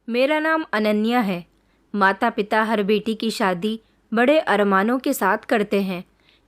मेरा नाम अनन्या है। माता पिता हर बेटी की शादी बड़े अरमानों के साथ करते हैं।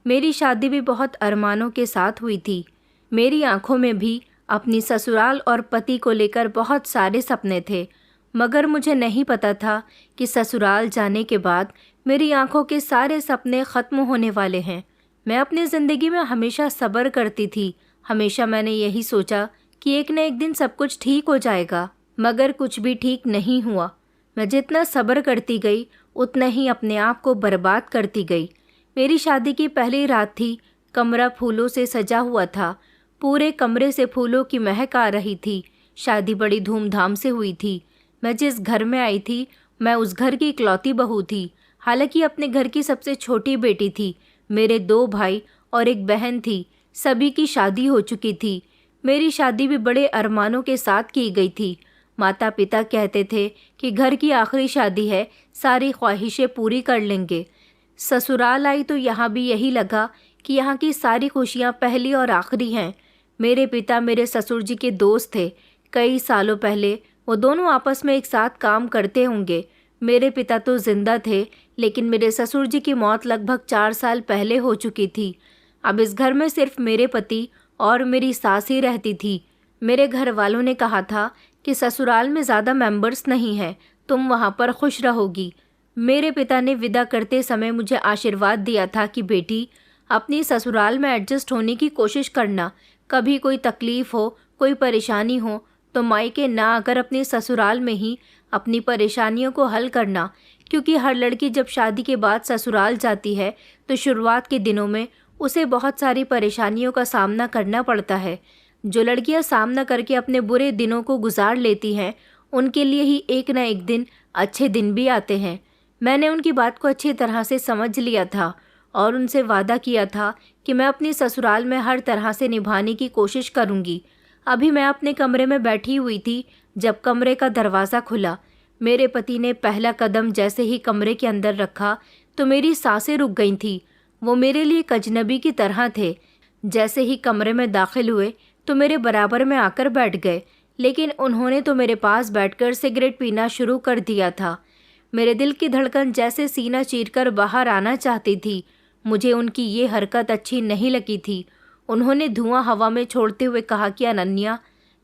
मेरी शादी भी बहुत अरमानों के साथ हुई थी। मेरी आंखों में भी अपनी ससुराल और पति को लेकर बहुत सारे सपने थे, मगर मुझे नहीं पता था कि ससुराल जाने के बाद मेरी आंखों के सारे सपने ख़त्म होने वाले हैं। मैं अपनी ज़िंदगी में हमेशा सब्र करती थी। हमेशा मैंने यही सोचा कि एक न एक दिन सब कुछ ठीक हो जाएगा, मगर कुछ भी ठीक नहीं हुआ। मैं जितना सब्र करती गई उतना ही अपने आप को बर्बाद करती गई। मेरी शादी की पहली रात थी। कमरा फूलों से सजा हुआ था। पूरे कमरे से फूलों की महक आ रही थी। शादी बड़ी धूमधाम से हुई थी। मैं जिस घर में आई थी, मैं उस घर की इकलौती बहू थी। हालांकि अपने घर की सबसे छोटी बेटी थी। मेरे 2 भाई और एक बहन थी। सभी की शादी हो चुकी थी। मेरी शादी भी बड़े अरमानों के साथ की गई थी। माता पिता कहते थे कि घर की आखिरी शादी है, सारी ख्वाहिशें पूरी कर लेंगे। ससुराल आई तो यहाँ भी यही लगा कि यहाँ की सारी खुशियाँ पहली और आखिरी हैं। मेरे पिता मेरे ससुर जी के दोस्त थे। कई सालों पहले वो दोनों आपस में एक साथ काम करते होंगे। मेरे पिता तो जिंदा थे, लेकिन मेरे ससुर जी की मौत लगभग 4 साल पहले हो चुकी थी। अब इस घर में सिर्फ मेरे पति और मेरी सास ही रहती थी। मेरे घर वालों ने कहा था कि ससुराल में ज़्यादा मेंबर्स नहीं हैं, तुम वहाँ पर खुश रहोगी। मेरे पिता ने विदा करते समय मुझे आशीर्वाद दिया था कि बेटी, अपनी ससुराल में एडजस्ट होने की कोशिश करना। कभी कोई तकलीफ़ हो, कोई परेशानी हो तो मायके ना आकर अपने ससुराल में ही अपनी परेशानियों को हल करना, क्योंकि हर लड़की जब शादी के बाद ससुराल जाती है तो शुरुआत के दिनों में उसे बहुत सारी परेशानियों का सामना करना पड़ता है। जो लड़कियां सामना करके अपने बुरे दिनों को गुजार लेती हैं, उनके लिए ही एक न एक दिन अच्छे दिन भी आते हैं। मैंने उनकी बात को अच्छी तरह से समझ लिया था और उनसे वादा किया था कि मैं अपनी ससुराल में हर तरह से निभाने की कोशिश करूंगी। अभी मैं अपने कमरे में बैठी हुई थी जब कमरे का दरवाज़ा खुला। मेरे पति ने पहला कदम जैसे ही कमरे के अंदर रखा तो मेरी सांसें रुक गई थीं। वो मेरे लिए एक अजनबी की तरह थे। जैसे ही कमरे में दाखिल हुए तो मेरे बराबर में आकर बैठ गए, लेकिन उन्होंने तो मेरे पास बैठकर सिगरेट पीना शुरू कर दिया था। मेरे दिल की धड़कन जैसे सीना चीरकर बाहर आना चाहती थी। मुझे उनकी ये हरकत अच्छी नहीं लगी थी। उन्होंने धुआं हवा में छोड़ते हुए कहा कि अनन्या।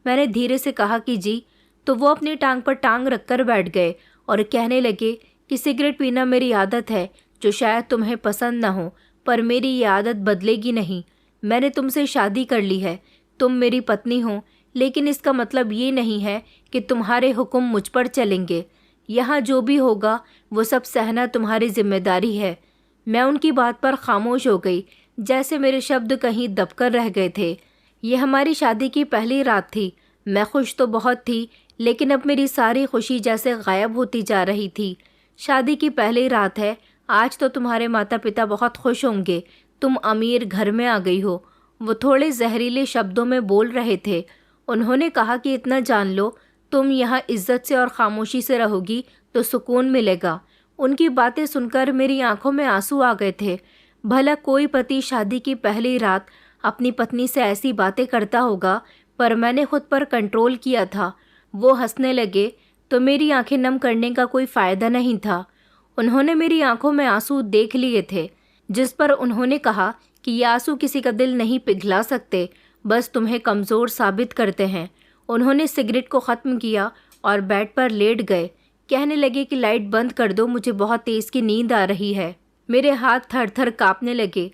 मैंने धीरे से कहा कि जी। तो वो अपनी टांग पर टांग रखकर बैठ गए और कहने लगे कि सिगरेट पीना मेरी आदत है, जो शायद तुम्हें पसंद न हो, पर मेरी ये आदत बदलेगी नहीं। मैंने तुमसे शादी कर ली है, तुम मेरी पत्नी हो, लेकिन इसका मतलब ये नहीं है कि तुम्हारे हुक्म मुझ पर चलेंगे। यहाँ जो भी होगा वो सब सहना तुम्हारी जिम्मेदारी है। मैं उनकी बात पर खामोश हो गई, जैसे मेरे शब्द कहीं दबकर रह गए थे। ये हमारी शादी की पहली रात थी। मैं खुश तो बहुत थी, लेकिन अब मेरी सारी खुशी जैसे गायब होती जा रही थी। शादी की पहली रात है, आज तो तुम्हारे माता पिता बहुत खुश होंगे, तुम अमीर घर में आ गई हो। वो थोड़े जहरीले शब्दों में बोल रहे थे। उन्होंने कहा कि इतना जान लो, तुम यहाँ इज्जत से और खामोशी से रहोगी तो सुकून मिलेगा। उनकी बातें सुनकर मेरी आंखों में आंसू आ गए थे। भला कोई पति शादी की पहली रात अपनी पत्नी से ऐसी बातें करता होगा, पर मैंने खुद पर कंट्रोल किया था। वो हंसने लगे तो मेरी आंखें नम करने का कोई फ़ायदा नहीं था। उन्होंने मेरी आंखों में आंसू देख लिए थे, जिस पर उन्होंने कहा कि ये आंसू किसी का दिल नहीं पिघला सकते, बस तुम्हें कमज़ोर साबित करते हैं। उन्होंने सिगरेट को ख़त्म किया और बेड पर लेट गए। कहने लगे कि लाइट बंद कर दो, मुझे बहुत तेज़ की नींद आ रही है। मेरे हाथ थर थर काँपने लगे।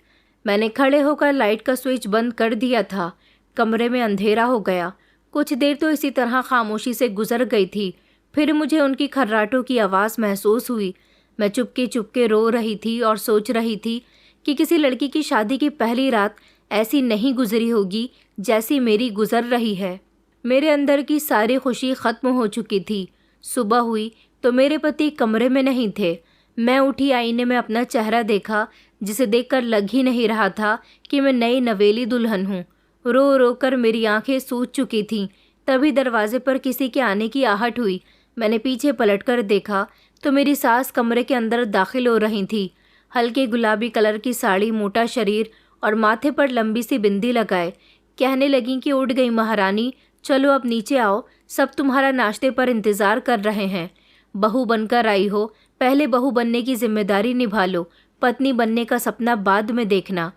मैंने खड़े होकर लाइट का स्विच बंद कर दिया था। कमरे में अंधेरा हो गया। कुछ देर तो इसी तरह खामोशी से गुजर गई थी। फिर मुझे उनकी खर्राटों की आवाज़ महसूस हुई। मैं चुपके चुपके रो रही थी और सोच रही थी कि किसी लड़की की शादी की पहली रात ऐसी नहीं गुजरी होगी जैसी मेरी गुजर रही है। मेरे अंदर की सारी खुशी ख़त्म हो चुकी थी। सुबह हुई तो मेरे पति कमरे में नहीं थे। मैं उठी, आईने में अपना चेहरा देखा, जिसे देखकर लग ही नहीं रहा था कि मैं नई नवेली दुल्हन हूँ। रो रो कर मेरी आंखें सूज चुकी थीं। तभी दरवाजे पर किसी के आने की आहट हुई। मैंने पीछे पलटकर देखा तो मेरी सास कमरे के अंदर दाखिल हो रही थी। हल्के गुलाबी कलर की साड़ी, मोटा शरीर और माथे पर लंबी सी बिंदी लगाए। कहने लगी कि उठ गई महारानी, चलो अब नीचे आओ, सब तुम्हारा नाश्ते पर इंतज़ार कर रहे हैं। बहू बनकर आई हो, पहले बहू बनने की जिम्मेदारी निभा लो, पत्नी बनने का सपना बाद में देखना।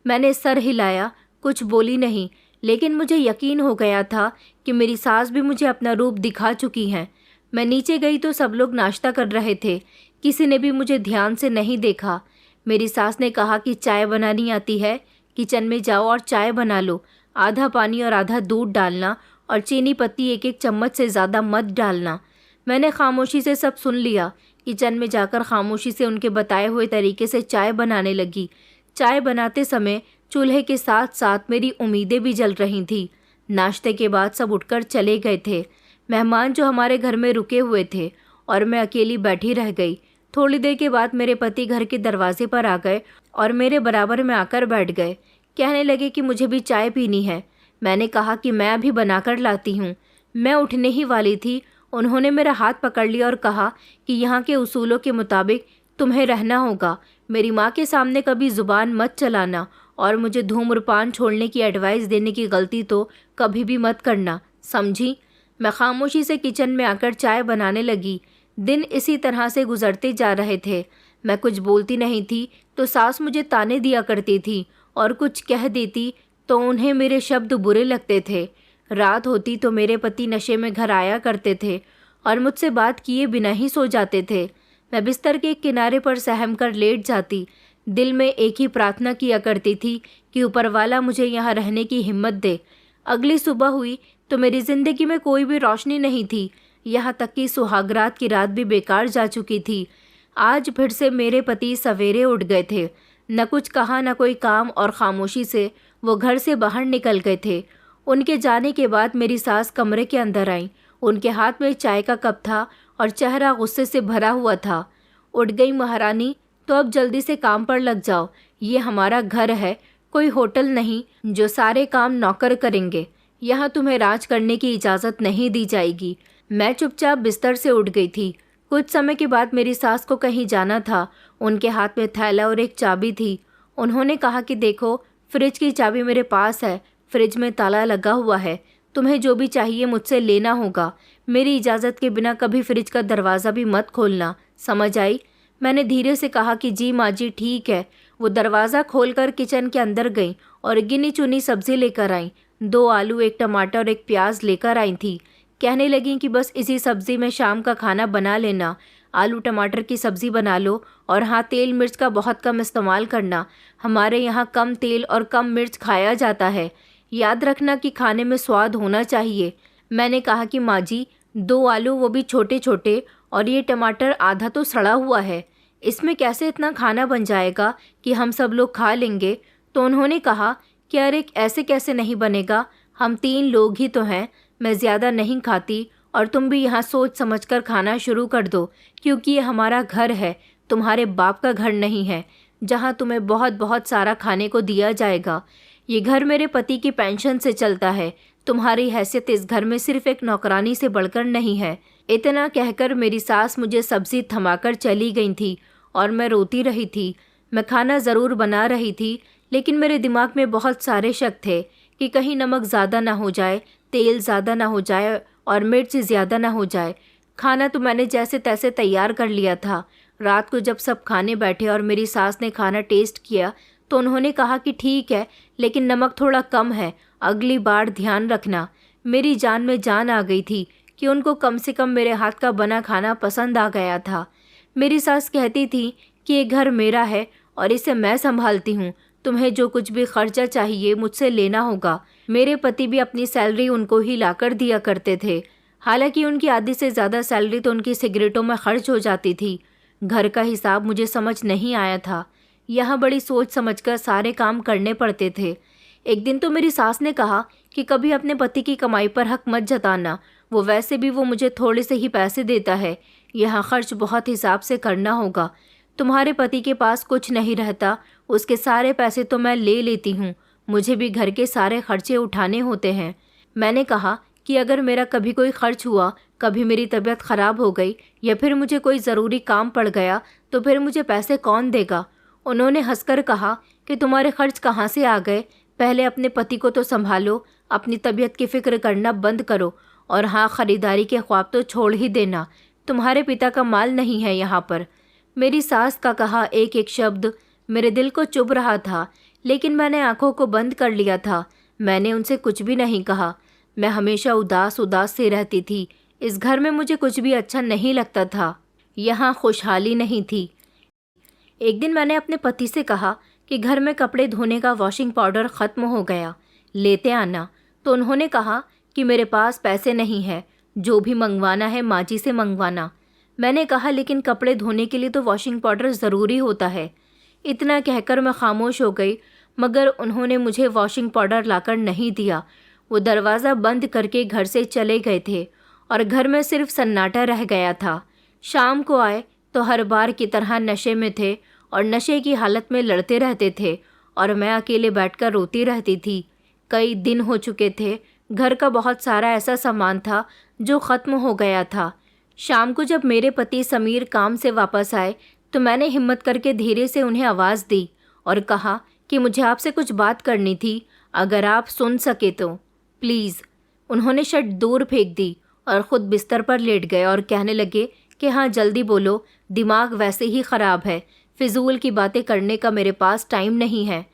मैंने सर हिलाया, कुछ बोली नहीं, लेकिन मुझे यकीन हो गया था कि मेरी सास भी मुझे अपना रूप दिखा चुकी हैं। मैं नीचे गई तो सब लोग नाश्ता कर रहे थे, किसी ने भी मुझे ध्यान से नहीं देखा। मेरी सास ने कहा कि चाय बनानी आती है, किचन में जाओ और चाय बना लो, आधा पानी और आधा दूध डालना और चीनी पत्ती एक एक चम्मच से ज़्यादा मत डालना। मैंने खामोशी से सब सुन लिया। किचन में जाकर खामोशी से उनके बताए हुए तरीके से चाय बनाने लगी। चाय बनाते समय चूल्हे के साथ साथ मेरी उम्मीदें भी जल रही थीं। नाश्ते के बाद सब उठकर चले गए थे, मेहमान जो हमारे घर में रुके हुए थे, और मैं अकेली बैठी रह गई। थोड़ी देर के बाद मेरे पति घर के दरवाजे पर आ गए और मेरे बराबर में आकर बैठ गए। कहने लगे कि मुझे भी चाय पीनी है। मैंने कहा कि मैं अभी बनाकर लाती हूँ। मैं उठने ही वाली थी, उन्होंने मेरा हाथ पकड़ लिया और कहा कि यहाँ के उसूलों के मुताबिक तुम्हें रहना होगा। मेरी माँ के सामने कभी ज़ुबान मत चलाना और मुझे धूम्रपान छोड़ने की एडवाइस देने की गलती तो कभी भी मत करना, समझी? मैं खामोशी से किचन में आकर चाय बनाने लगी। दिन इसी तरह से गुजरते जा रहे थे। मैं कुछ बोलती नहीं थी तो सास मुझे ताने दिया करती थी, और कुछ कह देती तो उन्हें मेरे शब्द बुरे लगते थे। रात होती तो मेरे पति नशे में घर आया करते थे और मुझसे बात किए बिना ही सो जाते थे। मैं बिस्तर के किनारे पर सहम कर लेट जाती। दिल में एक ही प्रार्थना किया करती थी कि ऊपर वाला मुझे यहाँ रहने की हिम्मत दे। अगली सुबह हुई तो मेरी ज़िंदगी में कोई भी रोशनी नहीं थी, यहाँ तक कि सुहागरात की रात भी बेकार जा चुकी थी। आज फिर से मेरे पति सवेरे उठ गए थे। न कुछ कहा न कोई काम, और खामोशी से वो घर से बाहर निकल गए थे। उनके जाने के बाद मेरी सास कमरे के अंदर आई। उनके हाथ में चाय का कप था और चेहरा गुस्से से भरा हुआ था। उठ गई महारानी, तो अब जल्दी से काम पर लग जाओ। ये हमारा घर है, कोई होटल नहीं जो सारे काम नौकर करेंगे। यहाँ तुम्हें राज करने की इजाज़त नहीं दी जाएगी। मैं चुपचाप बिस्तर से उठ गई थी। कुछ समय के बाद मेरी सास को कहीं जाना था। उनके हाथ में थैला और एक चाबी थी। उन्होंने कहा कि देखो, फ्रिज की चाबी मेरे पास है, फ्रिज में ताला लगा हुआ है, तुम्हें जो भी चाहिए मुझसे लेना होगा। मेरी इजाज़त के बिना कभी फ्रिज का दरवाज़ा भी मत खोलना, समझ आई? मैंने धीरे से कहा कि जी माँ जी, ठीक है। वो दरवाज़ा खोलकर किचन के अंदर गई और गिनी चुनी सब्ज़ी लेकर आई। 2 आलू, 1 टमाटर और 1 प्याज लेकर आई थी। कहने लगी कि बस इसी सब्ज़ी में शाम का खाना बना लेना। आलू टमाटर की सब्ज़ी बना लो, और हाँ, तेल मिर्च का बहुत कम इस्तेमाल करना। हमारे यहाँ कम तेल और कम मिर्च खाया जाता है। याद रखना कि खाने में स्वाद होना चाहिए। मैंने कहा कि माँ जी, 2 आलू, वो भी छोटे छोटे, और ये टमाटर आधा तो सड़ा हुआ है, इसमें कैसे इतना खाना बन जाएगा कि हम सब लोग खा लेंगे? तो उन्होंने कहा कि अरे ऐसे कैसे नहीं बनेगा, हम 3 लोग ही तो हैं, मैं ज़्यादा नहीं खाती, और तुम भी यहाँ सोच समझकर खाना शुरू कर दो, क्योंकि ये हमारा घर है, तुम्हारे बाप का घर नहीं है जहाँ तुम्हें बहुत बहुत सारा खाने को दिया जाएगा। ये घर मेरे पति की पेंशन से चलता है। तुम्हारी हैसियत इस घर में सिर्फ एक नौकरानी से बढ़कर नहीं है। इतना कहकर मेरी सास मुझे सब्जी थमाकर चली गई थी और मैं रोती रही थी। मैं खाना ज़रूर बना रही थी, लेकिन मेरे दिमाग में बहुत सारे शक थे कि कहीं नमक ज़्यादा ना हो जाए, तेल ज़्यादा ना हो जाए और मिर्च ज़्यादा ना हो जाए। खाना तो मैंने जैसे तैसे तैयार कर लिया था। रात को जब सब खाने बैठे और मेरी सास ने खाना टेस्ट किया तो उन्होंने कहा कि ठीक है, लेकिन नमक थोड़ा कम है, अगली बार ध्यान रखना। मेरी जान में जान आ गई थी कि उनको कम से कम मेरे हाथ का बना खाना पसंद आ गया था। मेरी सास कहती थी कि ये घर मेरा है और इसे मैं संभालती हूँ, तुम्हें जो कुछ भी खर्चा चाहिए मुझसे लेना होगा। मेरे पति भी अपनी सैलरी उनको ही लाकर दिया करते थे। हालांकि उनकी आधी से ज़्यादा सैलरी तो उनकी सिगरेटों में खर्च हो जाती थी। घर का हिसाब मुझे समझ नहीं आया था। यहाँ बड़ी सोच समझकर सारे काम करने पड़ते थे। एक दिन तो मेरी सास ने कहा कि कभी अपने पति की कमाई पर हक मत जताना, वो वैसे भी वो मुझे थोड़े से ही पैसे देता है, यहाँ खर्च बहुत हिसाब से करना होगा। तुम्हारे पति के पास कुछ नहीं रहता, उसके सारे पैसे तो मैं ले लेती हूँ, मुझे भी घर के सारे खर्चे उठाने होते हैं। मैंने कहा कि अगर मेरा कभी कोई खर्च हुआ, कभी मेरी तबीयत ख़राब हो गई या फिर मुझे कोई ज़रूरी काम पड़ गया तो फिर मुझे पैसे कौन देगा? उन्होंने हंसकर कहा कि तुम्हारे खर्च कहाँ से आ गए, पहले अपने पति को तो संभालो, अपनी तबीयत की फ़िक्र करना बंद करो और हाँ, ख़रीदारी के ख्वाब तो छोड़ ही देना। तुम्हारे पिता का माल नहीं है यहाँ पर। मेरी सास का कहा एक एक शब्द मेरे दिल को चुभ रहा था, लेकिन मैंने आंखों को बंद कर लिया था। मैंने उनसे कुछ भी नहीं कहा। मैं हमेशा उदास उदास से रहती थी। इस घर में मुझे कुछ भी अच्छा नहीं लगता था। यहाँ खुशहाली नहीं थी। एक दिन मैंने अपने पति से कहा कि घर में कपड़े धोने का वॉशिंग पाउडर ख़त्म हो गया, लेते आना। तो उन्होंने कहा कि मेरे पास पैसे नहीं है, जो भी मंगवाना है माँ जी से मंगवाना। मैंने कहा लेकिन कपड़े धोने के लिए तो वॉशिंग पाउडर ज़रूरी होता है। इतना कहकर मैं खामोश हो गई, मगर उन्होंने मुझे वॉशिंग पाउडर लाकर नहीं दिया। वो दरवाज़ा बंद करके घर से चले गए थे और घर में सिर्फ सन्नाटा रह गया था। शाम को आए तो हर बार की तरह नशे में थे और नशे की हालत में लड़ते रहते थे और मैं अकेले बैठकर रोती रहती थी। कई दिन हो चुके थे। घर का बहुत सारा ऐसा सामान था जो ख़त्म हो गया था। शाम को जब मेरे पति समीर काम से वापस आए तो मैंने हिम्मत करके धीरे से उन्हें आवाज़ दी और कहा कि मुझे आपसे कुछ बात करनी थी, अगर आप सुन सके तो प्लीज़। उन्होंने शर्ट दूर फेंक दी और ख़ुद बिस्तर पर लेट गए और कहने लगे कि हाँ जल्दी बोलो, दिमाग वैसे ही ख़राब है, फिजूल की बातें करने का मेरे पास टाइम नहीं है।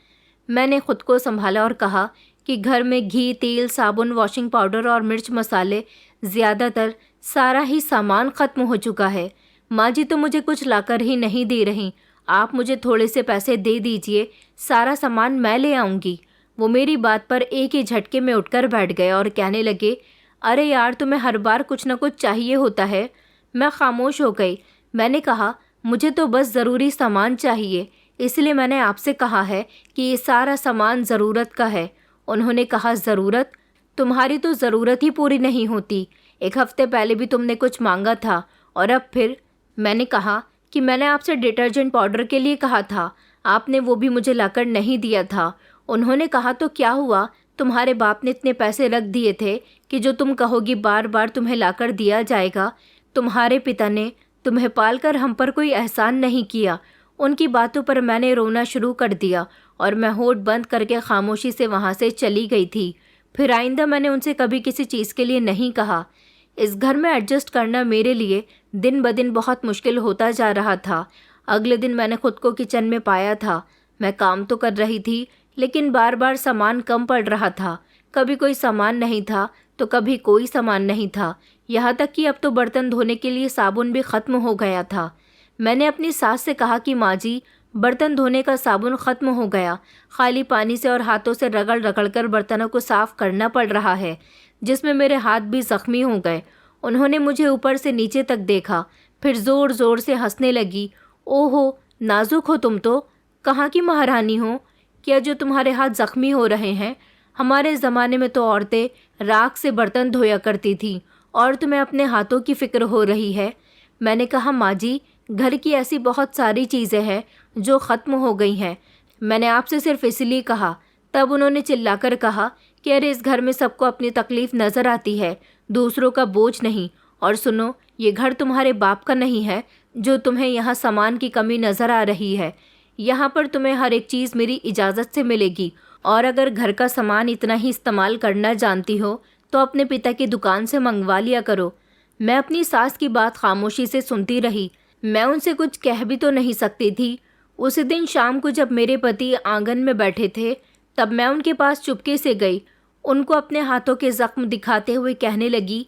मैंने ख़ुद को संभाला और कहा कि घर में घी, तेल, साबुन, वॉशिंग पाउडर और मिर्च मसाले, ज़्यादातर सारा ही सामान ख़त्म हो चुका है। माँ जी तो मुझे कुछ लाकर ही नहीं दे रही। आप मुझे थोड़े से पैसे दे दीजिए, सारा सामान मैं ले आऊँगी। वो मेरी बात पर एक ही झटके में उठकर बैठ गए और कहने लगे, अरे यार, तुम्हें हर बार कुछ न कुछ चाहिए होता है। मैं खामोश हो गई। मैंने कहा मुझे तो बस ज़रूरी सामान चाहिए, इसलिए मैंने आपसे कहा है कि ये सारा सामान ज़रूरत का है। उन्होंने कहा ज़रूरत? तुम्हारी तो ज़रूरत ही पूरी नहीं होती। एक हफ्ते पहले भी तुमने कुछ मांगा था और अब फिर। मैंने कहा कि मैंने आपसे डिटर्जेंट पाउडर के लिए कहा था, आपने वो भी मुझे लाकर नहीं दिया था। उन्होंने कहा तो क्या हुआ, तुम्हारे बाप ने इतने पैसे रख दिए थे कि जो तुम कहोगी बार बार तुम्हें लाकर दिया जाएगा। तुम्हारे पिता ने तुम्हें पालकर हम पर कोई एहसान नहीं किया। उनकी बातों पर मैंने रोना शुरू कर दिया और मैं होठ बंद करके खामोशी से वहाँ से चली गई थी। फिर आइंदा मैंने उनसे कभी किसी चीज़ के लिए नहीं कहा। इस घर में एडजस्ट करना मेरे लिए दिन ब दिन बहुत मुश्किल होता जा रहा था। अगले दिन मैंने खुद को किचन में पाया था। मैं काम तो कर रही थी, लेकिन बार बार सामान कम पड़ रहा था। कभी कोई सामान नहीं था तो कभी कोई सामान नहीं था। यहाँ तक कि अब तो बर्तन धोने के लिए साबुन भी ख़त्म हो गया था। मैंने अपनी सास से कहा कि माँ जी, बर्तन धोने का साबुन ख़त्म हो गया। खाली पानी से और हाथों से रगड़ रगड़ कर बर्तनों को साफ़ करना पड़ रहा है, जिसमें मेरे हाथ भी ज़ख्मी हो गए। उन्होंने मुझे ऊपर से नीचे तक देखा, फिर ज़ोर ज़ोर से हंसने लगी। ओहो, नाजुक हो तुम तो, कहाँ की महारानी हो? क्या जो तुम्हारे हाथ ज़ख्मी हो रहे हैं? हमारे ज़माने में तो औरतें राख से बर्तन धोया करती थीं और तुम्हें अपने हाथों की फ़िक्र हो रही है। मैंने कहा माँ जी, घर की ऐसी बहुत सारी चीज़ें हैं जो ख़त्म हो गई हैं। मैंने आपसे सिर्फ इसलिए कहा। तब उन्होंने चिल्लाकर कहा कि अरे इस घर में सबको अपनी तकलीफ़ नज़र आती है, दूसरों का बोझ नहीं। और सुनो, ये घर तुम्हारे बाप का नहीं है जो तुम्हें यहाँ सामान की कमी नज़र आ रही है। यहाँ पर तुम्हें हर एक चीज़ मेरी इजाज़त से मिलेगी और अगर घर का सामान इतना ही इस्तेमाल करना जानती हो तो अपने पिता की दुकान से मंगवा लिया करो। मैं अपनी सास की बात खामोशी से सुनती रही। मैं उनसे कुछ कह भी तो नहीं सकती थी। उसी दिन शाम को जब मेरे पति आंगन में बैठे थे, तब मैं उनके पास चुपके से गई। उनको अपने हाथों के ज़ख्म दिखाते हुए कहने लगी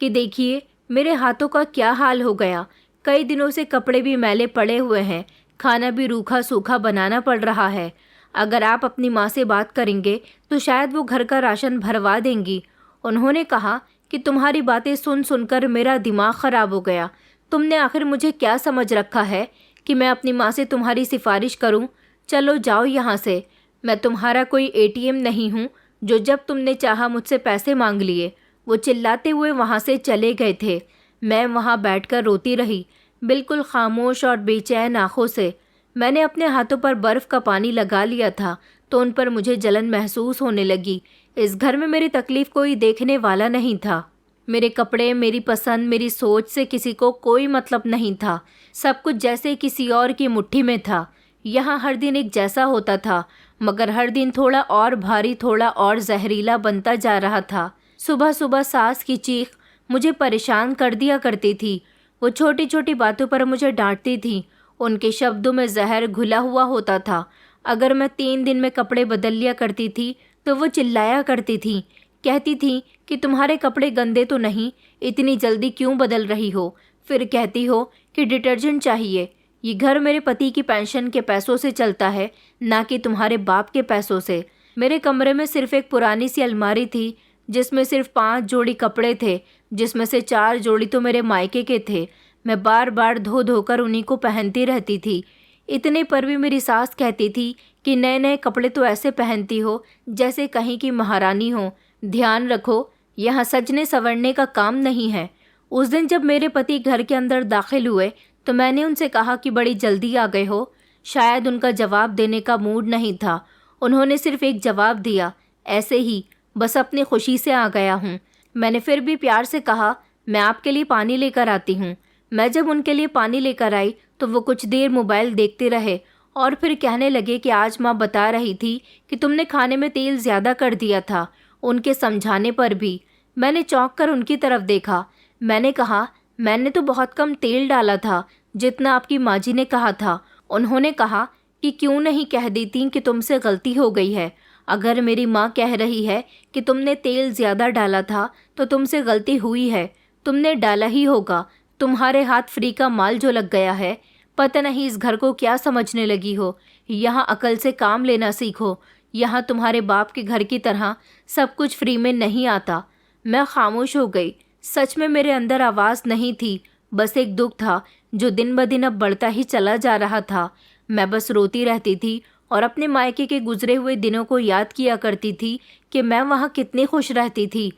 कि देखिए मेरे हाथों का क्या हाल हो गया। कई दिनों से कपड़े भी मैले पड़े हुए हैं, खाना भी रूखा सूखा बनाना पड़ रहा है। अगर आप अपनी माँ से बात करेंगे तो शायद वो घर का राशन भरवा देंगी। उन्होंने कहा कि तुम्हारी बातें सुन सुनकर मेरा दिमाग ख़राब हो गया। तुमने आखिर मुझे क्या समझ रखा है कि मैं अपनी माँ से तुम्हारी सिफारिश करूँ? चलो जाओ यहाँ से। मैं तुम्हारा कोई एटीएम नहीं हूँ जो जब तुमने चाहा मुझसे पैसे मांग लिए। वो चिल्लाते हुए वहाँ से चले गए थे। मैं वहाँ बैठकर रोती रही, बिल्कुल खामोश और बेचैन आँखों से। मैंने अपने हाथों पर बर्फ़ का पानी लगा लिया था तो उन पर मुझे जलन महसूस होने लगी। इस घर में मेरी तकलीफ़ कोई देखने वाला नहीं था। मेरे कपड़े, मेरी पसंद, मेरी सोच से किसी को कोई मतलब नहीं था। सब कुछ जैसे किसी और की मुट्ठी में था। यहाँ हर दिन एक जैसा होता था, मगर हर दिन थोड़ा और भारी, थोड़ा और जहरीला बनता जा रहा था। सुबह सुबह सास की चीख मुझे परेशान कर दिया करती थी। वो छोटी छोटी बातों पर मुझे डांटती थी। उनके शब्दों में जहर घुला हुआ होता था। अगर मैं 3 दिन में कपड़े बदल लिया करती थी तो वो चिल्लाया करती थी। कहती थी कि तुम्हारे कपड़े गंदे तो नहीं, इतनी जल्दी क्यों बदल रही हो। फिर कहती हो कि डिटर्जेंट चाहिए। ये घर मेरे पति की पेंशन के पैसों से चलता है, ना कि तुम्हारे बाप के पैसों से। मेरे कमरे में सिर्फ एक पुरानी सी अलमारी थी जिसमें सिर्फ 5 जोड़ी कपड़े थे, जिसमें से 4 जोड़ी तो मेरे मायके के थे। मैं बार बार धो धोकर उन्हीं को पहनती रहती थी। इतने पर भी मेरी सास कहती थी कि नए नए कपड़े तो ऐसे पहनती हो जैसे कहीं की महारानी हो। ध्यान रखो, यहाँ सजने संवरने का काम नहीं है। उस दिन जब मेरे पति घर के अंदर दाखिल हुए तो मैंने उनसे कहा कि बड़ी जल्दी आ गए हो। शायद उनका जवाब देने का मूड नहीं था। उन्होंने सिर्फ एक जवाब दिया, ऐसे ही, बस अपनी खुशी से आ गया हूँ। मैंने फिर भी प्यार से कहा, मैं आपके लिए पानी लेकर आती हूँ। मैं जब उनके लिए पानी लेकर आई तो वो कुछ देर मोबाइल देखते रहे और फिर कहने लगे कि आज माँ बता रही थी कि तुमने खाने में तेल ज़्यादा कर दिया था। उनके समझाने पर भी मैंने चौंक कर उनकी तरफ देखा। मैंने कहा, मैंने तो बहुत कम तेल डाला था, जितना आपकी माँ जी ने कहा था। उन्होंने कहा कि क्यों नहीं कह देती कि तुमसे गलती हो गई है। अगर मेरी माँ कह रही है कि तुमने तेल ज़्यादा डाला था तो तुमसे गलती हुई है, तुमने डाला ही होगा। तुम्हारे हाथ फ्री का माल जो लग गया है। पता नहीं इस घर को क्या समझने लगी हो। यहाँ अकल से काम लेना सीखो। यहाँ तुम्हारे बाप के घर की तरह सब कुछ फ्री में नहीं आता। मैं खामोश हो गई। सच में मेरे अंदर आवाज़ नहीं थी, बस एक दुख था जो दिन ब दिन अब बढ़ता ही चला जा रहा था। मैं बस रोती रहती थी और अपने मायके के गुजरे हुए दिनों को याद किया करती थी कि मैं वहाँ कितनी खुश रहती थी।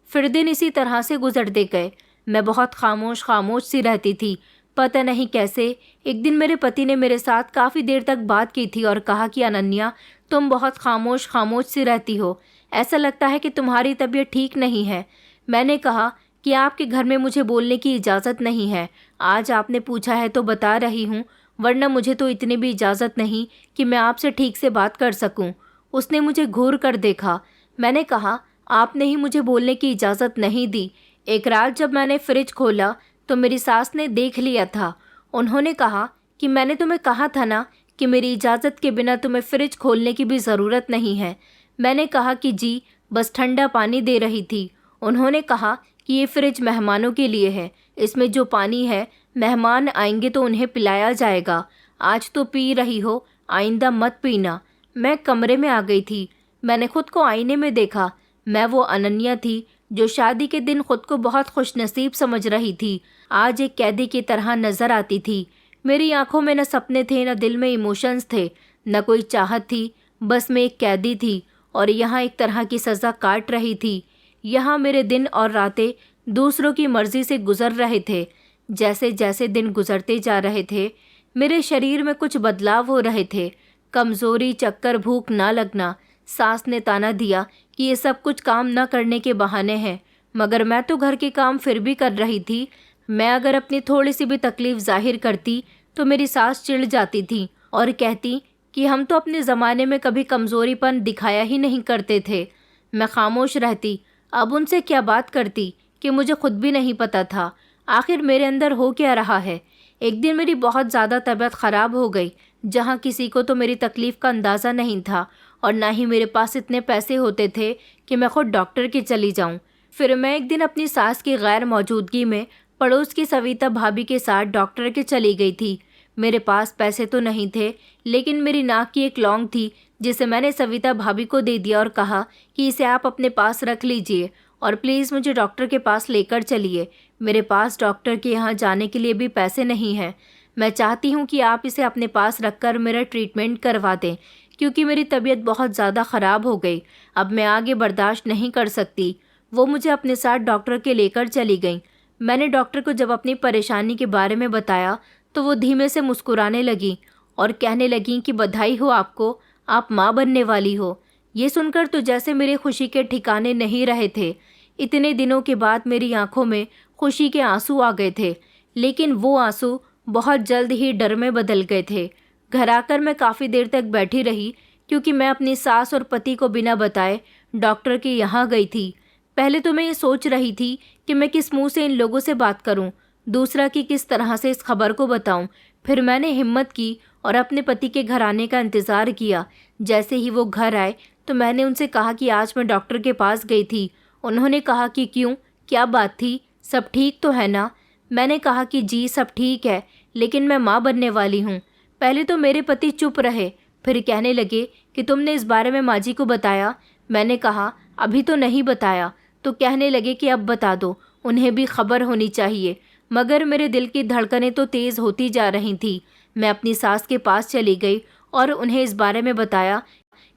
फिर दिन इसी तरह से गुजरते गए। मैं बहुत खामोश खामोश सी रहती थी। पता नहीं कैसे एक दिन मेरे पति ने मेरे साथ काफ़ी देर तक बात की थी और कहा कि अनन्या, तुम बहुत खामोश खामोश सी रहती हो, ऐसा लगता है कि तुम्हारी तबीयत ठीक नहीं है। मैंने कहा कि आपके घर में मुझे बोलने की इजाज़त नहीं है। आज आपने पूछा है तो बता रही हूँ, वरना मुझे तो इतनी भी इजाज़त नहीं कि मैं आपसे ठीक से बात कर सकूँ। उसने मुझे घूर कर देखा। मैंने कहा, आपने ही मुझे बोलने की इजाज़त नहीं दी। एक रात जब मैंने फ्रिज खोला तो मेरी सास ने देख लिया था। उन्होंने कहा कि मैंने तुम्हें कहा था ना कि मेरी इजाज़त के बिना तुम्हें फ्रिज खोलने की भी ज़रूरत नहीं है। मैंने कहा कि जी, बस ठंडा पानी दे रही थी। उन्होंने कहा कि ये फ्रिज मेहमानों के लिए है, इसमें जो पानी है मेहमान आएंगे तो उन्हें पिलाया जाएगा। आज तो पी रही हो, आइंदा मत पीना। मैं कमरे में आ गई थी। मैंने खुद को आईने में देखा। मैं वो अनन्या थी जो शादी के दिन खुद को बहुत खुशनसीब समझ रही थी। आज एक कैदी की तरह नजर आती थी। मेरी आंखों में न सपने थे, न दिल में इमोशंस थे, न कोई चाहत थी। बस मैं एक कैदी थी और यहाँ एक तरह की सज़ा काट रही थी। यहाँ मेरे दिन और रातें दूसरों की मर्जी से गुजर रहे थे। जैसे जैसे दिन गुजरते जा रहे थे मेरे शरीर में कुछ बदलाव हो रहे थे। कमज़ोरी, चक्कर, भूख ना लगना। सास ने ताना दिया कि ये सब कुछ काम न करने के बहाने हैं, मगर मैं तो घर के काम फिर भी कर रही थी। मैं अगर अपनी थोड़ी सी भी तकलीफ़ जाहिर करती तो मेरी सास चिढ़ जाती थी और कहती कि हम तो अपने ज़माने में कभी कमज़ोरीपन दिखाया ही नहीं करते थे। मैं खामोश रहती। अब उनसे क्या बात करती कि मुझे खुद भी नहीं पता था आखिर मेरे अंदर हो क्या रहा है। एक दिन मेरी बहुत ज़्यादा तबीयत ख़राब हो गई, जहाँ किसी को तो मेरी तकलीफ़ का अंदाज़ा नहीं था और ना ही मेरे पास इतने पैसे होते थे कि मैं खुद डॉक्टर के चली जाऊं। फिर मैं एक दिन अपनी सास की गैर मौजूदगी में पड़ोस की सविता भाभी के साथ डॉक्टर के चली गई थी। मेरे पास पैसे तो नहीं थे, लेकिन मेरी नाक की एक लौंग थी जिसे मैंने सविता भाभी को दे दिया और कहा कि इसे आप अपने पास रख लीजिए और प्लीज़ मुझे डॉक्टर के पास लेकर चलिए। मेरे पास डॉक्टर के यहाँ जाने के लिए भी पैसे नहीं हैं। मैं चाहती हूँ कि आप इसे अपने पास रखकर मेरा ट्रीटमेंट करवा दें, क्योंकि मेरी तबीयत बहुत ज़्यादा ख़राब हो गई। अब मैं आगे बर्दाश्त नहीं कर सकती। वो मुझे अपने साथ डॉक्टर के लेकर चली गई। मैंने डॉक्टर को जब अपनी परेशानी के बारे में बताया तो वो धीमे से मुस्कुराने लगी और कहने लगी कि बधाई हो आपको, आप माँ बनने वाली हो। ये सुनकर तो जैसे मेरी खुशी के ठिकाने नहीं रहे थे। इतने दिनों के बाद मेरी आंखों में खुशी के आंसू आ गए थे, लेकिन वो आंसू बहुत जल्द ही डर में बदल गए थे। घर आकर मैं काफ़ी देर तक बैठी रही क्योंकि मैं अपनी सास और पति को बिना बताए डॉक्टर के यहाँ गई थी। पहले तो मैं ये सोच रही थी कि मैं किस मुंह से इन लोगों से बात करूं, दूसरा कि किस तरह से इस खबर को बताऊं। फिर मैंने हिम्मत की और अपने पति के घर आने का इंतज़ार किया। जैसे ही वो घर आए तो मैंने उनसे कहा कि आज मैं डॉक्टर के पास गई थी। उन्होंने कहा कि क्यों, क्या बात थी, सब ठीक तो है ना? मैंने कहा कि जी सब ठीक है, लेकिन मैं माँ बनने वाली हूँ। पहले तो मेरे पति चुप रहे, फिर कहने लगे कि तुमने इस बारे में माँ जी को बताया? मैंने कहा अभी तो नहीं बताया। तो कहने लगे कि अब बता दो, उन्हें भी खबर होनी चाहिए। मगर मेरे दिल की धड़कनें तो तेज़ होती जा रही थी। मैं अपनी सास के पास चली गई और उन्हें इस बारे में बताया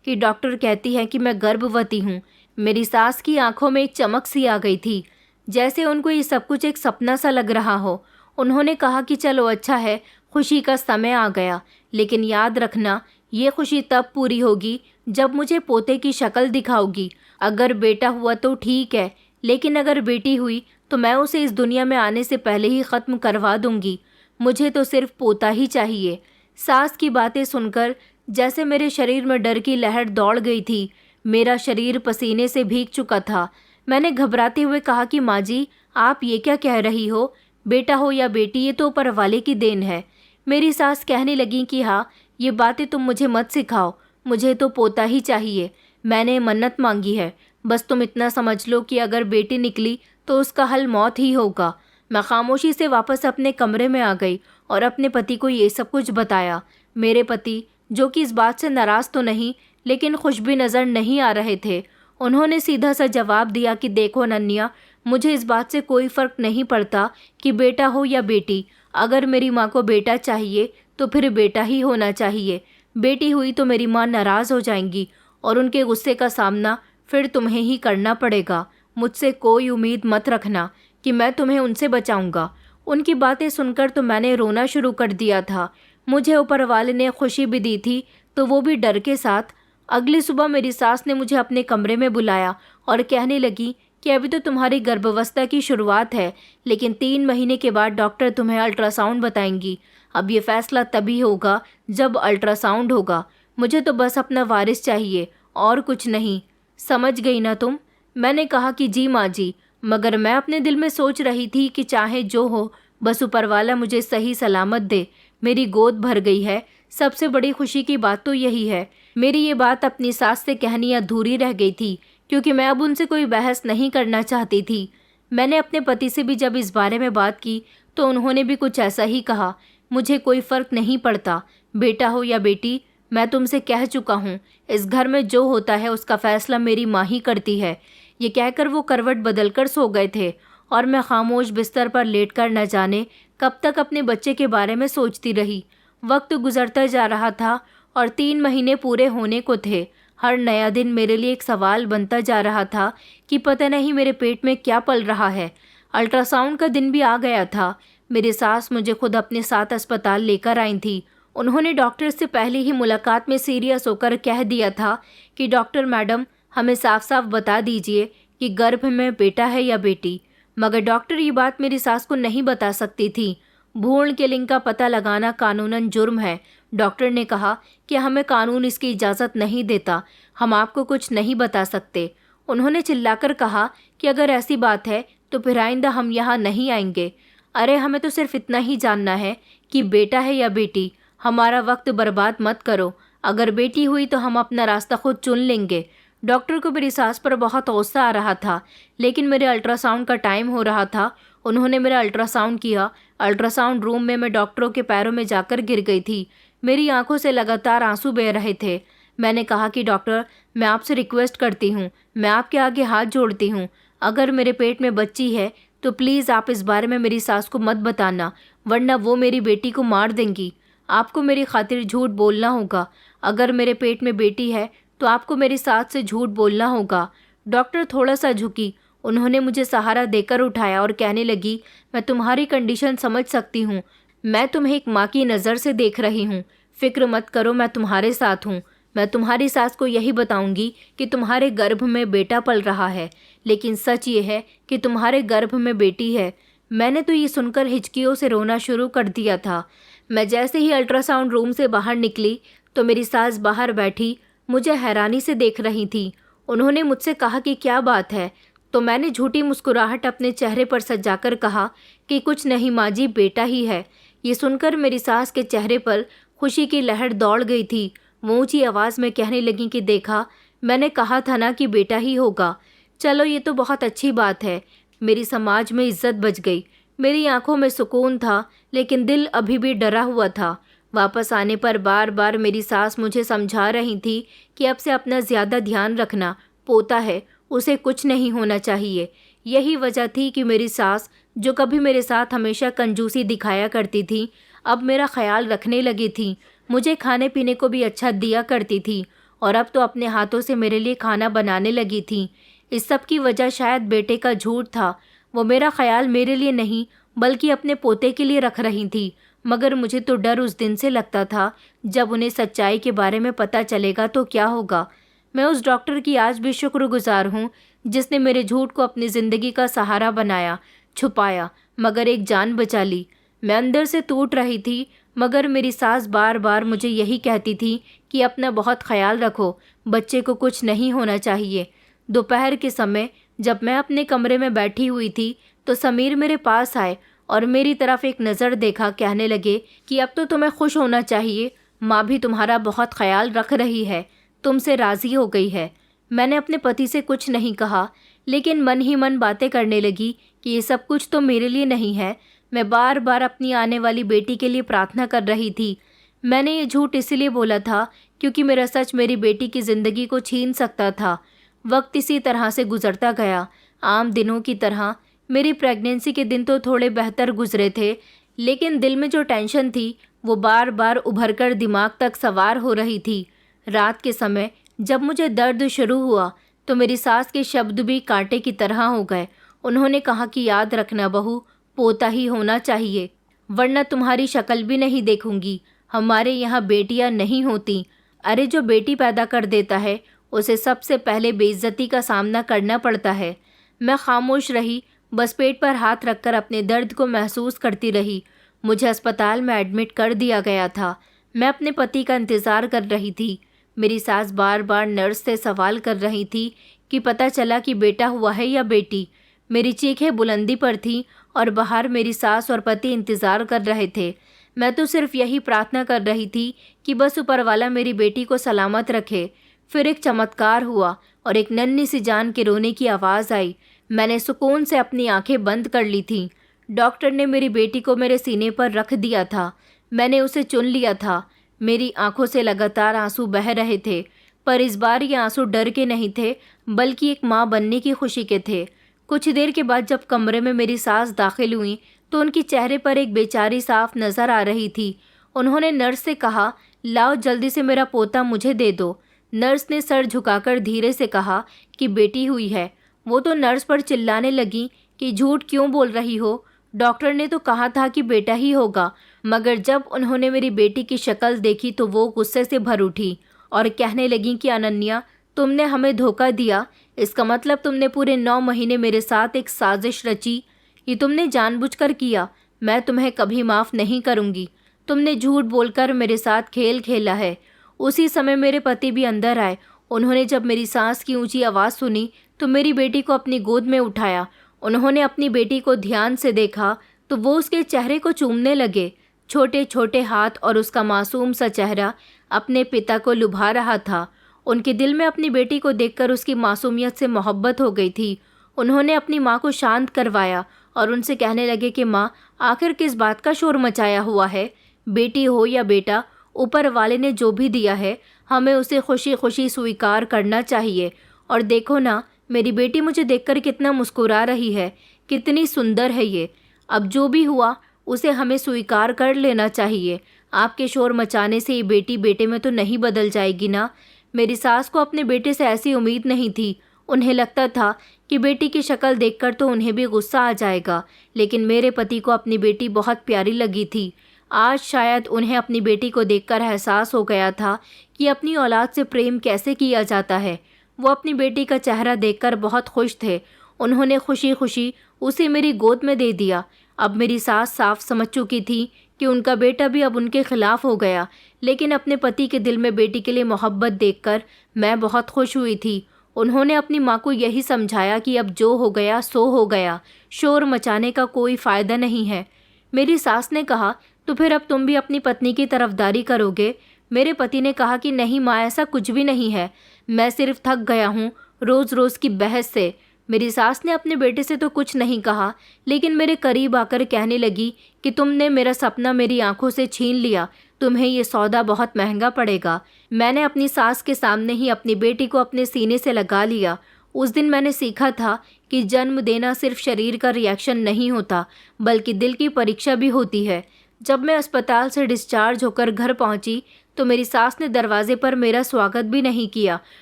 कि डॉक्टर कहती है कि मैं गर्भवती हूँ। मेरी सास की आंखों में एक चमक सी आ गई थी, जैसे उनको ये सब कुछ एक सपना सा लग रहा हो। उन्होंने कहा कि चलो अच्छा है, खुशी का समय आ गया, लेकिन याद रखना ये खुशी तब पूरी होगी जब मुझे पोते की शक्ल दिखाओगी। अगर बेटा हुआ तो ठीक है, लेकिन अगर बेटी हुई तो मैं उसे इस दुनिया में आने से पहले ही ख़त्म करवा दूंगी। मुझे तो सिर्फ पोता ही चाहिए। सास की बातें सुनकर जैसे मेरे शरीर में डर की लहर दौड़ गई थी। मेरा शरीर पसीने से भीग चुका था। मैंने घबराते हुए कहा कि माँ जी, आप ये क्या कह रही हो? बेटा हो या बेटी, ये तो ऊपर वाले की देन है। मेरी सास कहने लगी कि हाँ, ये बातें तुम मुझे मत सिखाओ, मुझे तो पोता ही चाहिए। मैंने मन्नत मांगी है, बस तुम इतना समझ लो कि अगर बेटी निकली तो उसका हल मौत ही होगा। मैं खामोशी से वापस अपने कमरे में आ गई और अपने पति को ये सब कुछ बताया। मेरे पति, जो कि इस बात से नाराज़ तो नहीं लेकिन खुश भी नज़र नहीं आ रहे थे, उन्होंने सीधा सा जवाब दिया कि देखो नन्या, मुझे इस बात से कोई फ़र्क नहीं पड़ता कि बेटा हो या बेटी। अगर मेरी माँ को बेटा चाहिए तो फिर बेटा ही होना चाहिए। बेटी हुई तो मेरी माँ नाराज़ हो जाएंगी और उनके गुस्से का सामना फिर तुम्हें ही करना पड़ेगा। मुझसे कोई उम्मीद मत रखना कि मैं तुम्हें उनसे बचाऊंगा। उनकी बातें सुनकर तो मैंने रोना शुरू कर दिया था। मुझे ऊपर वाले ने खुशी भी दी थी, तो वो भी डर के साथ। अगली सुबह मेरी सास ने मुझे अपने कमरे में बुलाया और कहने लगी कि अभी तो तुम्हारी गर्भावस्था की शुरुआत है, लेकिन 3 महीने के बाद डॉक्टर तुम्हें अल्ट्रासाउंड बताएंगी। अब ये फैसला तभी होगा जब अल्ट्रासाउंड होगा। मुझे तो बस अपना वारिस चाहिए और कुछ नहीं। समझ गई ना तुम? मैंने कहा कि जी माँ जी, मगर मैं अपने दिल में सोच रही थी कि चाहे जो हो, बस ऊपर वाला मुझे सही सलामत दे। मेरी गोद भर गई है। सबसे बड़ी खुशी की बात तो यही है। मेरी ये बात अपनी सास से कहनी अधूरी रह गई थी, क्योंकि मैं अब उनसे कोई बहस नहीं करना चाहती थी। मैंने अपने पति से भी जब इस बारे में बात की तो उन्होंने भी कुछ ऐसा ही कहा। मुझे कोई फ़र्क नहीं पड़ता, बेटा हो या बेटी। मैं तुमसे कह चुका हूँ, इस घर में जो होता है उसका फ़ैसला मेरी माँ ही करती है। ये कहकर वो करवट बदलकर सो गए थे और मैं खामोश बिस्तर पर लेटकर न जाने कब तक अपने बच्चे के बारे में सोचती रही। वक्त गुजरता जा रहा था और 3 महीने पूरे होने को थे। हर नया दिन मेरे लिए एक सवाल बनता जा रहा था कि पता नहीं मेरे पेट में क्या पल रहा है। अल्ट्रासाउंड का दिन भी आ गया था। मेरी सास मुझे खुद अपने साथ अस्पताल लेकर आई थी। उन्होंने डॉक्टर से पहले ही मुलाकात में सीरियस होकर कह दिया था कि डॉक्टर मैडम, हमें साफ साफ बता दीजिए कि गर्भ में बेटा है या बेटी। मगर डॉक्टर ये बात मेरी सास को नहीं बता सकती थी। भ्रूण के लिंग का पता लगाना कानूनन जुर्म है। डॉक्टर ने कहा कि हमें कानून इसकी इजाज़त नहीं देता, हम आपको कुछ नहीं बता सकते। उन्होंने चिल्लाकर कहा कि अगर ऐसी बात है तो फिर आइंदा हम यहाँ नहीं आएंगे। अरे हमें तो सिर्फ इतना ही जानना है कि बेटा है या बेटी। हमारा वक्त बर्बाद मत करो। अगर बेटी हुई तो हम अपना रास्ता खुद चुन लेंगे। डॉक्टर को मेरी सास पर बहुत गुस्सा आ रहा था, लेकिन मेरे अल्ट्रासाउंड का टाइम हो रहा था। उन्होंने मेरा अल्ट्रासाउंड किया। अल्ट्रासाउंड रूम में मैं डॉक्टरों के पैरों में जाकर गिर गई थी। मेरी आंखों से लगातार आंसू बह रहे थे। मैंने कहा कि डॉक्टर, मैं आपसे रिक्वेस्ट करती हूँ, मैं आपके आगे हाथ जोड़ती हूँ, अगर मेरे पेट में बच्ची है तो प्लीज़ आप इस बारे में मेरी सास को मत बताना, वरना वो मेरी बेटी को मार देंगी। आपको मेरी खातिर झूठ बोलना होगा। अगर मेरे पेट में बेटी है तो आपको मेरी सास से झूठ बोलना होगा। डॉक्टर थोड़ा सा झुकी। उन्होंने मुझे सहारा देकर उठाया और कहने लगी, मैं तुम्हारी कंडीशन समझ सकती हूँ। मैं तुम्हें एक माँ की नज़र से देख रही हूँ। फिक्र मत करो, मैं तुम्हारे साथ हूँ। मैं तुम्हारी सास को यही बताऊंगी कि तुम्हारे गर्भ में बेटा पल रहा है, लेकिन सच ये है कि तुम्हारे गर्भ में बेटी है। मैंने तो ये सुनकर हिचकियों से रोना शुरू कर दिया था। मैं जैसे ही अल्ट्रासाउंड रूम से बाहर निकली तो मेरी सास बाहर बैठी मुझे हैरानी से देख रही थीं। उन्होंने मुझसे कहा कि क्या बात है, तो मैंने झूठी मुस्कुराहट अपने चेहरे पर सजाकर कहा कि कुछ नहीं माँ जी, बेटा ही है। ये सुनकर मेरी सास के चेहरे पर खुशी की लहर दौड़ गई थी। वो ऊंची आवाज़ में कहने लगी कि देखा, मैंने कहा था ना कि बेटा ही होगा। चलो ये तो बहुत अच्छी बात है। मेरी समाज में इज्जत बच गई। मेरी आंखों में सुकून था, लेकिन दिल अभी भी डरा हुआ था। वापस आने पर बार बार मेरी सास मुझे समझा रही थी कि अब से अपना ज़्यादा ध्यान रखना, पोता है, उसे कुछ नहीं होना चाहिए। यही वजह थी कि मेरी सास, जो कभी मेरे साथ हमेशा कंजूसी दिखाया करती थी, अब मेरा ख्याल रखने लगी थी। मुझे खाने पीने को भी अच्छा दिया करती थी और अब तो अपने हाथों से मेरे लिए खाना बनाने लगी थी। इस सब की वजह शायद बेटे का झूठ था। वो मेरा ख्याल मेरे लिए नहीं बल्कि अपने पोते के लिए रख रही थी। मगर मुझे तो डर उस दिन से लगता था जब उन्हें सच्चाई के बारे में पता चलेगा तो क्या होगा। मैं उस डॉक्टर की आज भी शुक्रगुजार हूँ जिसने मेरे झूठ को अपनी ज़िंदगी का सहारा बनाया, छुपाया, मगर एक जान बचा ली। मैं अंदर से टूट रही थी, मगर मेरी सास बार बार मुझे यही कहती थी कि अपना बहुत ख्याल रखो, बच्चे को कुछ नहीं होना चाहिए। दोपहर के समय जब मैं अपने कमरे में बैठी हुई थी तो समीर मेरे पास आए और मेरी तरफ एक नज़र देखा। कहने लगे कि अब तो तुम्हें खुश होना चाहिए, माँ भी तुम्हारा बहुत ख्याल रख रही है, तुमसे राज़ी हो गई है। मैंने अपने पति से कुछ नहीं कहा, लेकिन मन ही मन बातें करने लगी कि ये सब कुछ तो मेरे लिए नहीं है। मैं बार बार अपनी आने वाली बेटी के लिए प्रार्थना कर रही थी। मैंने ये झूठ इसलिए बोला था क्योंकि मेरा सच मेरी बेटी की ज़िंदगी को छीन सकता था। वक्त इसी तरह से गुजरता गया। आम दिनों की तरह मेरी प्रेगनेंसी के दिन तो थोड़े बेहतर गुजरे थे, लेकिन दिल में जो टेंशन थी वो बार बार उभर कर दिमाग तक सवार हो रही थी। रात के समय जब मुझे दर्द शुरू हुआ तो मेरी सास के शब्द भी कांटे की तरह हो गए। उन्होंने कहा कि याद रखना बहू, पोता ही होना चाहिए, वरना तुम्हारी शक्ल भी नहीं देखूंगी। हमारे यहाँ बेटियाँ नहीं होती। अरे जो बेटी पैदा कर देता है उसे सबसे पहले बेइज्जती का सामना करना पड़ता है। मैं खामोश रही, बस पेट पर हाथ रखकर अपने दर्द को महसूस करती रही। मुझे अस्पताल में एडमिट कर दिया गया था। मैं अपने पति का इंतज़ार कर रही थी। मेरी सास बार बार नर्स से सवाल कर रही थी कि पता चला कि बेटा हुआ है या बेटी। मेरी चीखें बुलंदी पर थीं और बाहर मेरी सास और पति इंतज़ार कर रहे थे। मैं तो सिर्फ यही प्रार्थना कर रही थी कि बस ऊपर वाला मेरी बेटी को सलामत रखे। फिर एक चमत्कार हुआ और एक नन्ही सी जान के रोने की आवाज़ आई। मैंने सुकून से अपनी आंखें बंद कर ली थीं। डॉक्टर ने मेरी बेटी को मेरे सीने पर रख दिया था। मैंने उसे चुन लिया था। मेरी आंखों से लगातार आंसू बह रहे थे, पर इस बार ये आंसू डर के नहीं थे बल्कि एक माँ बनने की खुशी के थे। कुछ देर के बाद जब कमरे में मेरी सास दाखिल हुई तो उनके चेहरे पर एक बेचारी साफ नज़र आ रही थी। उन्होंने नर्स से कहा, लाओ जल्दी से मेरा पोता मुझे दे दो। नर्स ने सर झुकाकर धीरे से कहा कि बेटी हुई है। वो तो नर्स पर चिल्लाने लगी कि झूठ क्यों बोल रही हो, डॉक्टर ने तो कहा था कि बेटा ही होगा। मगर जब उन्होंने मेरी बेटी की शक्ल देखी तो वो गुस्से से भर उठी और कहने लगी कि अनन्या, तुमने हमें धोखा दिया। इसका मतलब तुमने पूरे 9 महीने मेरे साथ एक साजिश रची। ये तुमने जानबूझकर किया। मैं तुम्हें कभी माफ़ नहीं करूँगी। तुमने झूठ बोलकर मेरे साथ खेल खेला है। उसी समय मेरे पति भी अंदर आए। उन्होंने जब मेरी सास की ऊंची आवाज़ सुनी तो मेरी बेटी को अपनी गोद में उठाया। उन्होंने अपनी बेटी को ध्यान से देखा तो वो उसके चेहरे को चूमने लगे। छोटे छोटे हाथ और उसका मासूम सा चेहरा अपने पिता को लुभा रहा था। उनके दिल में अपनी बेटी को देखकर उसकी मासूमियत से मोहब्बत हो गई थी। उन्होंने अपनी माँ को शांत करवाया और उनसे कहने लगे कि माँ, आखिर किस बात का शोर मचाया हुआ है। बेटी हो या बेटा, ऊपर वाले ने जो भी दिया है हमें उसे खुशी खुशी स्वीकार करना चाहिए। और देखो ना, मेरी बेटी मुझे देखकर कितना मुस्कुरा रही है, कितनी सुंदर है ये। अब जो भी हुआ उसे हमें स्वीकार कर लेना चाहिए। आपके शोर मचाने से ये बेटी बेटे में तो नहीं बदल जाएगी ना। मेरी सास को अपने बेटे से ऐसी उम्मीद नहीं थी। उन्हें लगता था कि बेटी की शक्ल देखकर तो उन्हें भी गुस्सा आ जाएगा, लेकिन मेरे पति को अपनी बेटी बहुत प्यारी लगी थी। आज शायद उन्हें अपनी बेटी को देखकर एहसास हो गया था कि अपनी औलाद से प्रेम कैसे किया जाता है। वो अपनी बेटी का चेहरा देखकर बहुत खुश थे। उन्होंने खुशी खुशी उसे मेरी गोद में दे दिया। अब मेरी सास साफ समझ चुकी थी कि उनका बेटा भी अब उनके खिलाफ हो गया, लेकिन अपने पति के दिल में बेटी के लिए मोहब्बत देखकर मैं बहुत खुश हुई थी। उन्होंने अपनी माँ को यही समझाया कि अब जो हो गया सो हो गया, शोर मचाने का कोई फ़ायदा नहीं है। मेरी सास ने कहा, तो फिर अब तुम भी अपनी पत्नी की तरफदारी करोगे? मेरे पति ने कहा कि नहीं माँ, ऐसा कुछ भी नहीं है, मैं सिर्फ थक गया हूँ रोज़ रोज़ की बहस से। मेरी सास ने अपने बेटे से तो कुछ नहीं कहा, लेकिन मेरे करीब आकर कहने लगी कि तुमने मेरा सपना मेरी आंखों से छीन लिया, तुम्हें ये सौदा बहुत महंगा पड़ेगा। मैंने अपनी सास के सामने ही अपनी बेटी को अपने सीने से लगा लिया। उस दिन मैंने सीखा था कि जन्म देना सिर्फ शरीर का रिएक्शन नहीं होता, बल्कि दिल की परीक्षा भी होती है। जब मैं अस्पताल से डिस्चार्ज होकर घर पहुंची तो मेरी सास ने दरवाजे पर मेरा स्वागत भी नहीं किया,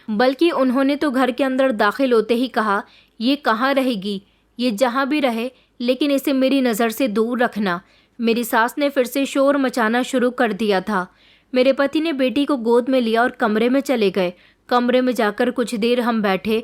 बल्कि उन्होंने तो घर के अंदर दाखिल होते ही कहा, ये कहाँ रहेगी, ये जहाँ भी रहे, लेकिन इसे मेरी नज़र से दूर रखना। मेरी सास ने फिर से शोर मचाना शुरू कर दिया था। मेरे पति ने बेटी को गोद में लिया और कमरे में चले गए। कमरे में जाकर कुछ देर हम बैठे,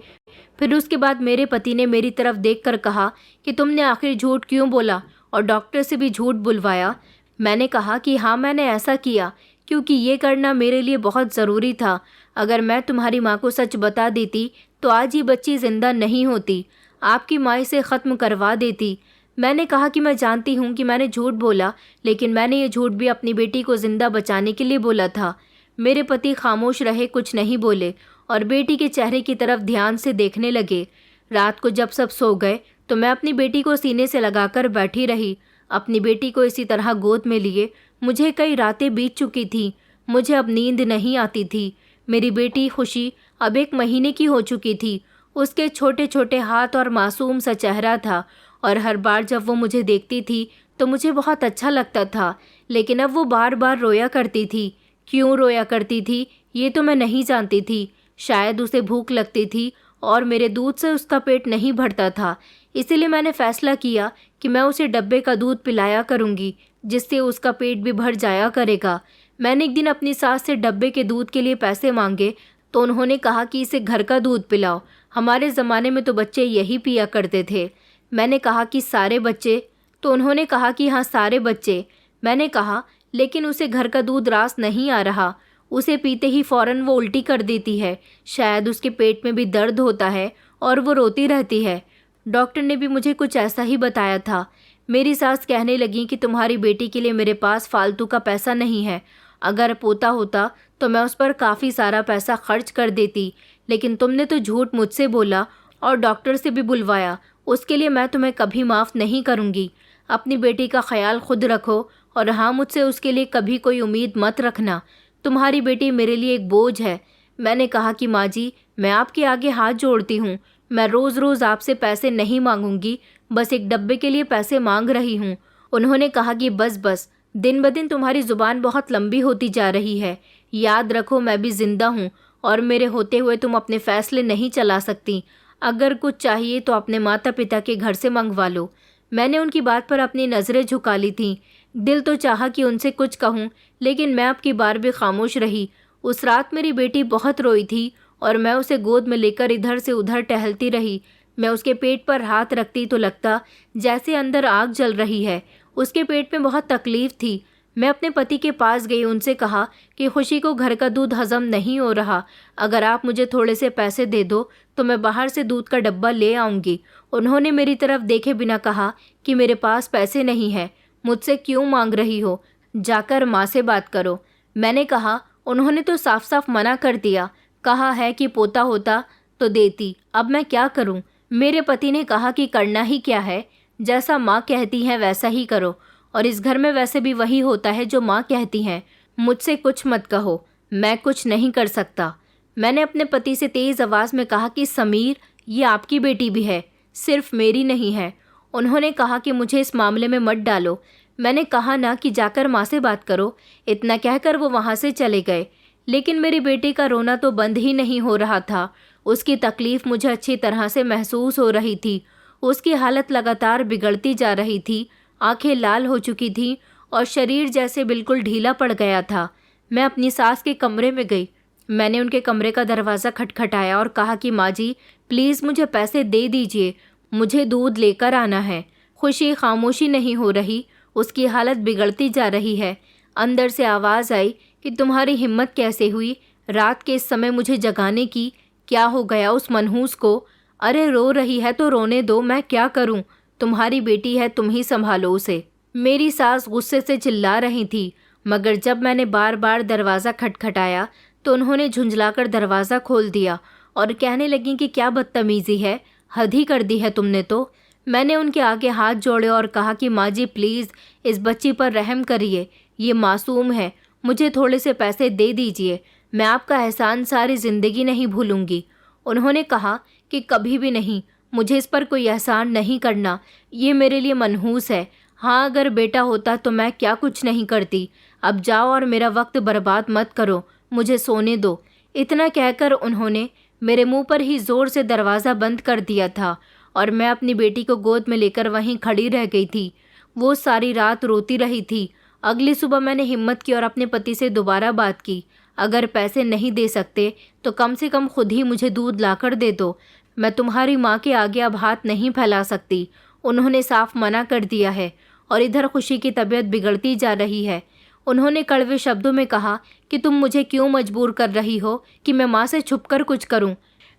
फिर उसके बाद मेरे पति ने मेरी तरफ देखकर कहा कि तुमने आखिर झूठ क्यों बोला और डॉक्टर से भी झूठ बुलवाया? मैंने कहा कि हाँ, मैंने ऐसा किया क्योंकि ये करना मेरे लिए बहुत ज़रूरी था। अगर मैं तुम्हारी माँ को सच बता देती तो आज ही बच्ची ज़िंदा नहीं होती, आपकी माँ इसे ख़त्म करवा देती। मैंने कहा कि मैं जानती हूँ कि मैंने झूठ बोला, लेकिन मैंने ये झूठ भी अपनी बेटी को ज़िंदा बचाने के लिए बोला था। मेरे पति खामोश रहे, कुछ नहीं बोले और बेटी के चेहरे की तरफ ध्यान से देखने लगे। रात को जब सब सो गए तो मैं अपनी बेटी को सीने से लगाकर बैठी रही, अपनी बेटी को इसी तरह गोद में लिए। मुझे कई रातें बीत चुकी थी, मुझे अब नींद नहीं आती थी। मेरी बेटी खुशी अब 1 महीने की हो चुकी थी। उसके छोटे छोटे हाथ और मासूम सा चेहरा था और हर बार जब वो मुझे देखती थी तो मुझे बहुत अच्छा लगता था, लेकिन अब वो बार बार रोया करती थी। क्यों रोया करती थी ये तो मैं नहीं जानती थी। शायद उसे भूख लगती थी और मेरे दूध से उसका पेट नहीं भरता था, इसीलिए मैंने फैसला किया कि मैं उसे डब्बे का दूध पिलाया करूँगी, जिससे उसका पेट भी भर जाया करेगा। मैंने एक दिन अपनी सास से डब्बे के दूध के लिए पैसे मांगे तो उन्होंने कहा कि इसे घर का दूध पिलाओ, हमारे ज़माने में तो बच्चे यही पिया करते थे। मैंने कहा कि सारे बच्चे? तो उन्होंने कहा कि हाँ, सारे बच्चे। मैंने कहा लेकिन उसे घर का दूध रास नहीं आ रहा, उसे पीते ही फ़ौरन वो उल्टी कर देती है, शायद उसके पेट में भी दर्द होता है और वो रोती रहती है। डॉक्टर ने भी मुझे कुछ ऐसा ही बताया था। मेरी सास कहने लगी कि तुम्हारी बेटी के लिए मेरे पास फालतू का पैसा नहीं है, अगर पोता होता तो मैं उस पर काफ़ी सारा पैसा खर्च कर देती, लेकिन तुमने तो झूठ मुझसे बोला और डॉक्टर से भी बुलवाया, उसके लिए मैं तुम्हें कभी माफ़ नहीं करूँगी। अपनी बेटी का ख्याल खुद रखो और हाँ, मुझसे उसके लिए कभी कोई उम्मीद मत रखना, तुम्हारी बेटी मेरे लिए एक बोझ है। मैंने कहा कि माँ जी, मैं आपके आगे हाथ जोड़ती हूँ, मैं रोज़ रोज़ आपसे पैसे नहीं मांगूंगी, बस एक डब्बे के लिए पैसे मांग रही हूँ। उन्होंने कहा कि बस बस, दिन ब दिन तुम्हारी ज़ुबान बहुत लंबी होती जा रही है। याद रखो मैं भी ज़िंदा हूँ और मेरे होते हुए तुम अपने फ़ैसले नहीं चला सकती। अगर कुछ चाहिए तो अपने माता पिता के घर से मंगवा लो। मैंने उनकी बात पर अपनी नज़रें झुका ली थीं। दिल तो चाहा कि उनसे कुछ कहूँ, लेकिन मैं अब की बार भी खामोश रही। उस रात मेरी बेटी बहुत रोई थी और मैं उसे गोद में लेकर इधर से उधर टहलती रही। मैं उसके पेट पर हाथ रखती तो लगता जैसे अंदर आग जल रही है। उसके पेट में बहुत तकलीफ़ थी। मैं अपने पति के पास गई, उनसे कहा कि खुशी को घर का दूध हज़म नहीं हो रहा, अगर आप मुझे थोड़े से पैसे दे दो तो मैं बाहर से दूध का डब्बा ले आऊँगी। उन्होंने मेरी तरफ देखे बिना कहा कि मेरे पास पैसे नहीं है, मुझसे क्यों मांग रही हो, जाकर माँ से बात करो। मैंने कहा उन्होंने तो साफ साफ मना कर दिया, कहा है कि पोता होता तो देती, अब मैं क्या करूं? मेरे पति ने कहा कि करना ही क्या है, जैसा माँ कहती हैं वैसा ही करो, और इस घर में वैसे भी वही होता है जो माँ कहती हैं। मुझसे कुछ मत कहो, मैं कुछ नहीं कर सकता। मैंने अपने पति से तेज़ आवाज़ में कहा कि समीर, ये आपकी बेटी भी है, सिर्फ मेरी नहीं है। उन्होंने कहा कि मुझे इस मामले में मत डालो। मैंने कहा ना कि जाकर माँ से बात करो। इतना कहकर वो वहाँ से चले गए। लेकिन मेरी बेटी का रोना तो बंद ही नहीं हो रहा था। उसकी तकलीफ़ मुझे अच्छी तरह से महसूस हो रही थी। उसकी हालत लगातार बिगड़ती जा रही थी। आंखें लाल हो चुकी थीं और शरीर जैसे बिल्कुल ढीला पड़ गया था। मैं अपनी सास के कमरे में गई। मैंने उनके कमरे का दरवाज़ा खटखटाया और कहा कि माँ जी, प्लीज़ मुझे पैसे दे दीजिए, मुझे दूध लेकर आना है। खुशी खामोशी नहीं हो रही। उसकी हालत बिगड़ती जा रही है। अंदर से आवाज़ आई कि तुम्हारी हिम्मत कैसे हुई रात के इस समय मुझे जगाने की? क्या हो गया उस मनहूस को? अरे रो रही है तो रोने दो, मैं क्या करूं? तुम्हारी बेटी है, तुम ही संभालो उसे। मेरी सास गुस्से से चिल्ला रही थी, मगर जब मैंने बार बार दरवाज़ा खटखटाया तो उन्होंने झुंझलाकर दरवाज़ा खोल दिया और कहने लगी कि क्या बदतमीज़ी है, हद ही कर दी है तुमने तो। मैंने उनके आगे हाथ जोड़े और कहा कि माँ जी प्लीज़ इस बच्ची पर रहम करिए, ये मासूम है, मुझे थोड़े से पैसे दे दीजिए, मैं आपका एहसान सारी ज़िंदगी नहीं भूलूंगी। उन्होंने कहा कि कभी भी नहीं, मुझे इस पर कोई एहसान नहीं करना, ये मेरे लिए मनहूस है। हाँ अगर बेटा होता तो मैं क्या कुछ नहीं करती। अब जाओ और मेरा वक्त बर्बाद मत करो, मुझे सोने दो। इतना कहकर उन्होंने मेरे मुंह पर ही ज़ोर से दरवाज़ा बंद कर दिया था और मैं अपनी बेटी को गोद में लेकर वहीं खड़ी रह गई थी। वो सारी रात रोती रही थी। अगली सुबह मैंने हिम्मत की और अपने पति से दोबारा बात की। अगर पैसे नहीं दे सकते तो कम से कम खुद ही मुझे दूध लाकर दे दो, मैं तुम्हारी माँ के आगे अब हाथ नहीं फैला सकती। उन्होंने साफ मना कर दिया है और इधर खुशी की तबीयत बिगड़ती जा रही है। उन्होंने कड़वे शब्दों में कहा कि तुम मुझे क्यों मजबूर कर रही हो कि मैं माँ से छुपकर कुछ करूं।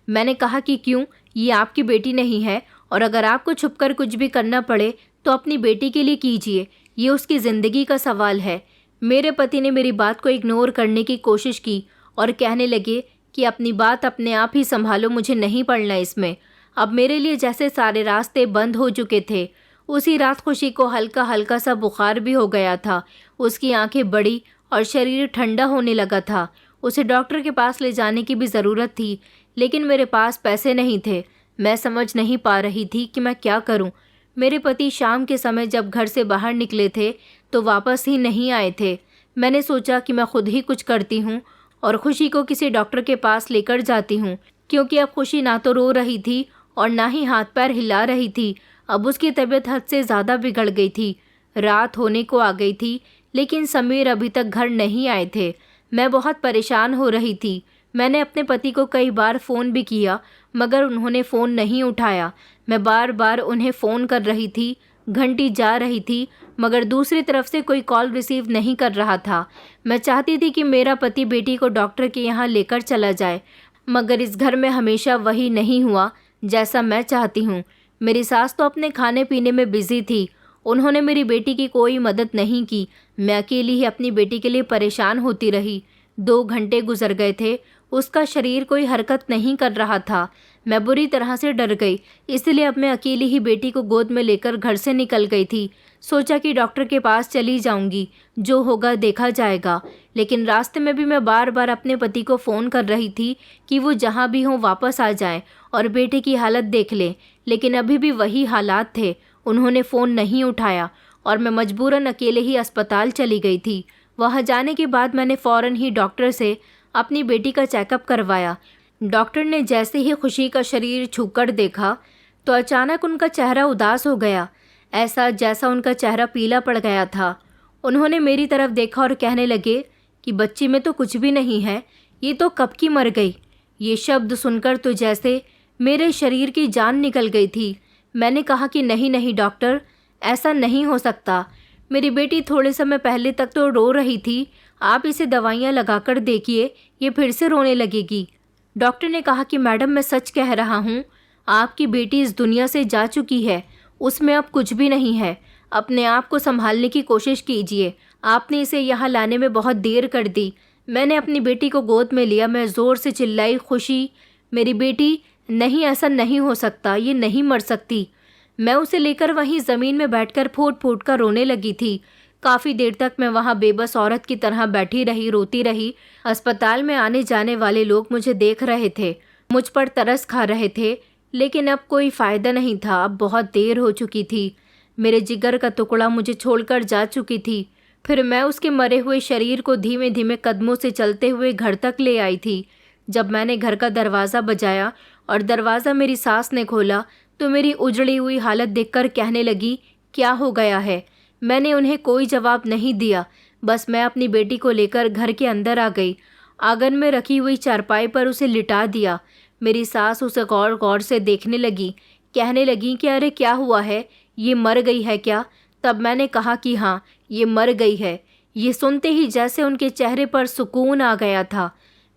मैंने कहा कि क्यों, ये आपकी बेटी नहीं है और अगर आपको छुपकर कुछ भी करना पड़े तो अपनी बेटी के लिए कीजिए, ये उसकी ज़िंदगी का सवाल है। मेरे पति ने मेरी बात को इग्नोर करने की कोशिश की और कहने लगे कि अपनी बात अपने आप ही संभालो, मुझे नहीं पड़ना इसमें। अब मेरे लिए जैसे सारे रास्ते बंद हो चुके थे। उसी रात खुशी को हल्का हल्का सा बुखार भी हो गया था। उसकी आंखें बड़ी और शरीर ठंडा होने लगा था। उसे डॉक्टर के पास ले जाने की भी ज़रूरत थी, लेकिन मेरे पास पैसे नहीं थे। मैं समझ नहीं पा रही थी कि मैं क्या करूं। मेरे पति शाम के समय जब घर से बाहर निकले थे तो वापस ही नहीं आए थे। मैंने सोचा कि मैं खुद ही कुछ करती हूँ और खुशी को किसी डॉक्टर के पास लेकर जाती हूँ, क्योंकि अब खुशी ना तो रो रही थी और ना ही हाथ पैर हिला रही थी। अब उसकी तबीयत हद से ज़्यादा बिगड़ गई थी। रात होने को आ गई थी, लेकिन समीर अभी तक घर नहीं आए थे। मैं बहुत परेशान हो रही थी। मैंने अपने पति को कई बार फ़ोन भी किया, मगर उन्होंने फ़ोन नहीं उठाया। मैं बार बार उन्हें फ़ोन कर रही थी, घंटी जा रही थी, मगर दूसरी तरफ से कोई कॉल रिसीव नहीं कर रहा था। मैं चाहती थी कि मेरा पति बेटी को डॉक्टर के यहाँ लेकर चला जाए, मगर इस घर में हमेशा वही नहीं हुआ जैसा मैं चाहती हूँ। मेरी सास तो अपने खाने पीने में बिजी थी, उन्होंने मेरी बेटी की कोई मदद नहीं की। मैं अकेली ही अपनी बेटी के लिए परेशान होती रही। 2 घंटे गुजर गए थे, उसका शरीर कोई हरकत नहीं कर रहा था। मैं बुरी तरह से डर गई, इसलिए अब मैं अकेली ही बेटी को गोद में लेकर घर से निकल गई थी। सोचा कि डॉक्टर के पास चली जाऊंगी, जो होगा देखा जाएगा। लेकिन रास्ते में भी मैं बार बार अपने पति को फ़ोन कर रही थी कि वो जहाँ भी हों वापस आ जाएं और बेटे की हालत देख लें, लेकिन अभी भी वही हालात थे। उन्होंने फ़ोन नहीं उठाया और मैं मजबूरन अकेले ही अस्पताल चली गई थी। वहाँ जाने के बाद मैंने फ़ौरन ही डॉक्टर से अपनी बेटी का चेकअप करवाया। डॉक्टर ने जैसे ही खुशी का शरीर छूकर देखा तो अचानक उनका चेहरा उदास हो गया, ऐसा जैसा उनका चेहरा पीला पड़ गया था। उन्होंने मेरी तरफ देखा और कहने लगे कि बच्ची में तो कुछ भी नहीं है, ये तो कब की मर गई। ये शब्द सुनकर तो जैसे मेरे शरीर की जान निकल गई थी। मैंने कहा कि नहीं नहीं डॉक्टर, ऐसा नहीं हो सकता। मेरी बेटी थोड़े समय पहले तक तो रो रही थी, आप इसे दवाइयाँ लगाकर देखिए, ये फिर से रोने लगेगी। डॉक्टर ने कहा कि मैडम मैं सच कह रहा हूँ, आपकी बेटी इस दुनिया से जा चुकी है, उसमें अब कुछ भी नहीं है। अपने आप को संभालने की कोशिश कीजिए, आपने इसे यहाँ लाने में बहुत देर कर दी। मैंने अपनी बेटी को गोद में लिया, मैं ज़ोर से चिल्लाई, खुशी मेरी बेटी, नहीं ऐसा नहीं हो सकता, ये नहीं मर सकती। मैं उसे लेकर वहीं ज़मीन में बैठकर फूट फूट कर रोने लगी थी। काफ़ी देर तक मैं वहाँ बेबस औरत की तरह बैठी रही, रोती रही। अस्पताल में आने जाने वाले लोग मुझे देख रहे थे, मुझ पर तरस खा रहे थे, लेकिन अब कोई फ़ायदा नहीं था। अब बहुत देर हो चुकी थी, मेरे जिगर का टुकड़ा मुझे छोड़कर जा चुकी थी। फिर मैं उसके मरे हुए शरीर को धीमे धीमे कदमों से चलते हुए घर तक ले आई थी। जब मैंने घर का दरवाज़ा बजाया और दरवाज़ा मेरी सास ने खोला तो मेरी उजड़ी हुई हालत देखकर कहने लगी, क्या हो गया है। मैंने उन्हें कोई जवाब नहीं दिया, बस मैं अपनी बेटी को लेकर घर के अंदर आ गई। आंगन में रखी हुई चारपाई पर उसे लिटा दिया। मेरी सास उसे गौर गौर से देखने लगी, कहने लगी कि अरे क्या हुआ है, ये मर गई है क्या? तब मैंने कहा कि हाँ, ये मर गई है। ये सुनते ही जैसे उनके चेहरे पर सुकून आ गया था।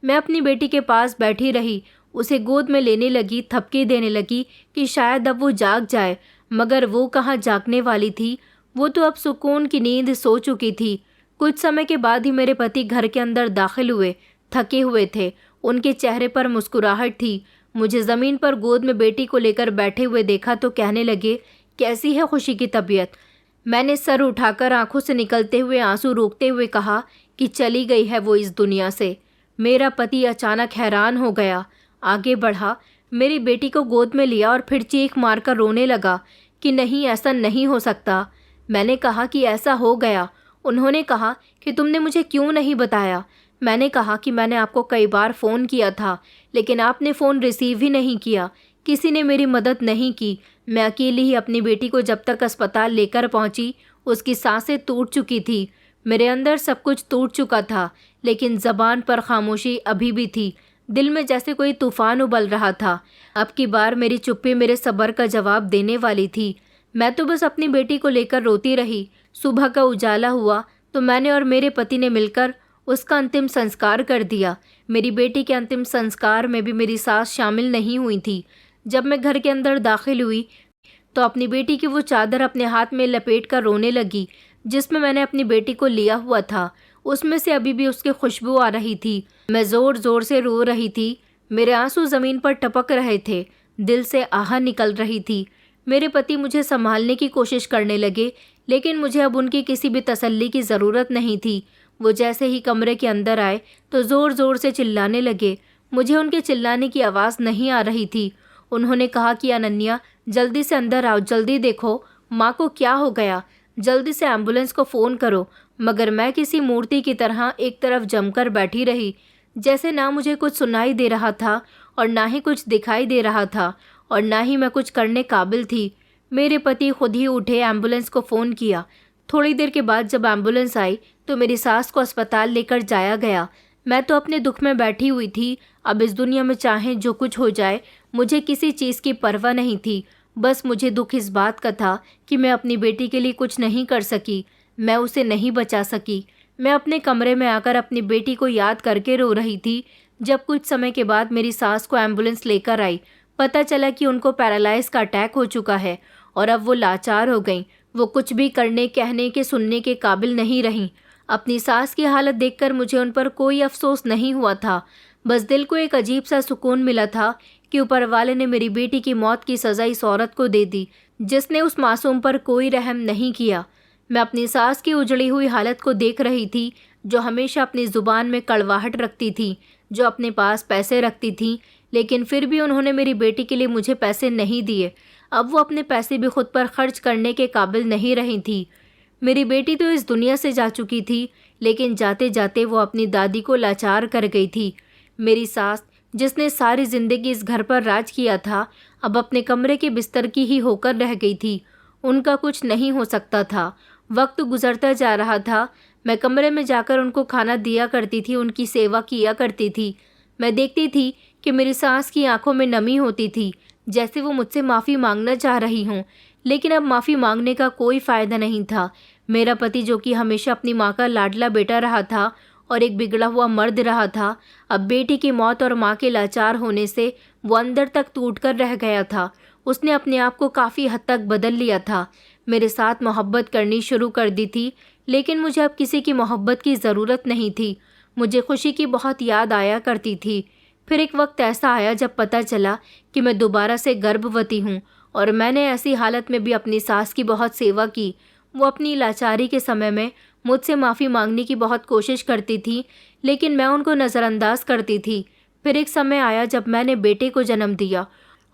मैं अपनी बेटी के पास बैठी रही, उसे गोद में लेने लगी, थपकी देने लगी कि शायद अब वो जाग जाए, मगर वो कहाँ जागने वाली थी। वो तो अब सुकून की नींद सो चुकी थी। कुछ समय के बाद ही मेरे पति घर के अंदर दाखिल हुए। थके हुए थे, उनके चेहरे पर मुस्कुराहट थी। मुझे ज़मीन पर गोद में बेटी को लेकर बैठे हुए देखा तो कहने लगे, कैसी है खुशी की तबीयत? मैंने सर उठाकर आंखों से निकलते हुए आंसू रोकते हुए कहा कि चली गई है वो इस दुनिया से। मेरा पति अचानक हैरान हो गया, आगे बढ़ा, मेरी बेटी को गोद में लिया और फिर चीख मारकर रोने लगा कि नहीं, ऐसा नहीं हो सकता। मैंने कहा कि ऐसा हो गया। उन्होंने कहा कि तुमने मुझे क्यों नहीं बताया? मैंने कहा कि मैंने आपको कई बार फ़ोन किया था, लेकिन आपने फ़ोन रिसीव ही नहीं किया। किसी ने मेरी मदद नहीं की। मैं अकेली ही अपनी बेटी को जब तक अस्पताल लेकर पहुंची, उसकी सांसें टूट चुकी थी। मेरे अंदर सब कुछ टूट चुका था, लेकिन ज़बान पर खामोशी अभी भी थी। दिल में जैसे कोई तूफान उबल रहा था। अब की बार मेरी चुप्पी मेरे सब्र का जवाब देने वाली थी। मैं तो बस अपनी बेटी को लेकर रोती रही। सुबह का उजाला हुआ तो मैंने और मेरे पति ने मिलकर उसका अंतिम संस्कार कर दिया। मेरी बेटी के अंतिम संस्कार में भी मेरी सास शामिल नहीं हुई थी। जब मैं घर के अंदर दाखिल हुई तो अपनी बेटी की वो चादर अपने हाथ में लपेट कर रोने लगी जिसमें मैंने अपनी बेटी को लिया हुआ था। उसमें से अभी भी उसकी खुशबू आ रही थी। मैं ज़ोर ज़ोर से रो रही थी। मेरे आंसू ज़मीन पर टपक रहे थे। दिल से आह निकल रही थी। मेरे पति मुझे संभालने की कोशिश करने लगे, लेकिन मुझे अब उनकी किसी भी तसल्ली की ज़रूरत नहीं थी। वो जैसे ही कमरे के अंदर आए तो ज़ोर ज़ोर से चिल्लाने लगे। मुझे उनके चिल्लाने की आवाज़ नहीं आ रही थी। उन्होंने कहा कि अनन्या, जल्दी से अंदर आओ, जल्दी देखो माँ को क्या हो गया, जल्दी से एम्बुलेंस को फ़ोन करो। मगर मैं किसी मूर्ति की तरह एक तरफ जमकर बैठी रही, जैसे ना मुझे कुछ सुनाई दे रहा था और ना ही कुछ दिखाई दे रहा था और ना ही मैं कुछ करने काबिल थी। मेरे पति खुद ही उठे, एम्बुलेंस को फ़ोन किया। थोड़ी देर के बाद जब एम्बुलेंस आई तो मेरी सास को अस्पताल लेकर जाया गया। मैं तो अपने दुख में बैठी हुई थी। अब इस दुनिया में चाहे जो कुछ हो जाए, मुझे किसी चीज़ की परवाह नहीं थी। बस मुझे दुख इस बात का था कि मैं अपनी बेटी के लिए कुछ नहीं कर सकी, मैं उसे नहीं बचा सकी। मैं अपने कमरे में आकर अपनी बेटी को याद करके रो रही थी जब कुछ समय के बाद मेरी सास को एम्बुलेंस लेकर आई। पता चला कि उनको पैरालाइज का अटैक हो चुका है और अब वो लाचार हो गई। वो कुछ भी करने, कहने के, सुनने के काबिल नहीं रहीं। अपनी सास की हालत देखकर मुझे उन पर कोई अफसोस नहीं हुआ था। बस दिल को एक अजीब सा सुकून मिला था कि ऊपर वाले ने मेरी बेटी की मौत की सज़ा इस औरत को दे दी जिसने उस मासूम पर कोई रहम नहीं किया। मैं अपनी सास की उजड़ी हुई हालत को देख रही थी, जो हमेशा अपनी ज़ुबान में कड़वाहट रखती थी, जो अपने पास पैसे रखती थी, लेकिन फिर भी उन्होंने मेरी बेटी के लिए मुझे पैसे नहीं दिए। अब वो अपने पैसे भी खुद पर खर्च करने के काबिल नहीं रही थी। मेरी बेटी तो इस दुनिया से जा चुकी थी, लेकिन जाते जाते वो अपनी दादी को लाचार कर गई थी। मेरी सास, जिसने सारी ज़िंदगी इस घर पर राज किया था, अब अपने कमरे के बिस्तर की ही होकर रह गई थी। उनका कुछ नहीं हो सकता था। वक्त गुजरता जा रहा था। मैं कमरे में जाकर उनको खाना दिया करती थी, उनकी सेवा किया करती थी। मैं देखती थी कि मेरी सास की आंखों में नमी होती थी, जैसे वो मुझसे माफ़ी मांगना चाह रही हों, लेकिन अब माफ़ी मांगने का कोई फ़ायदा नहीं था। मेरा पति, जो कि हमेशा अपनी माँ का लाडला बेटा रहा था और एक बिगड़ा हुआ मर्द रहा था, अब बेटी की मौत और माँ के लाचार होने से वो अंदर तक टूटकर रह गया था। उसने अपने आप को काफ़ी हद तक बदल लिया था। मेरे साथ मोहब्बत करनी शुरू कर दी थी, लेकिन मुझे अब किसी की मोहब्बत की ज़रूरत नहीं थी। मुझे खुशी की बहुत याद आया करती थी। फिर एक वक्त ऐसा आया जब पता चला कि मैं दोबारा से गर्भवती हूँ, और मैंने ऐसी हालत में भी अपनी सास की बहुत सेवा की। वो अपनी लाचारी के समय में मुझसे माफ़ी मांगने की बहुत कोशिश करती थी, लेकिन मैं उनको नज़रअंदाज करती थी। फिर एक समय आया जब मैंने बेटे को जन्म दिया,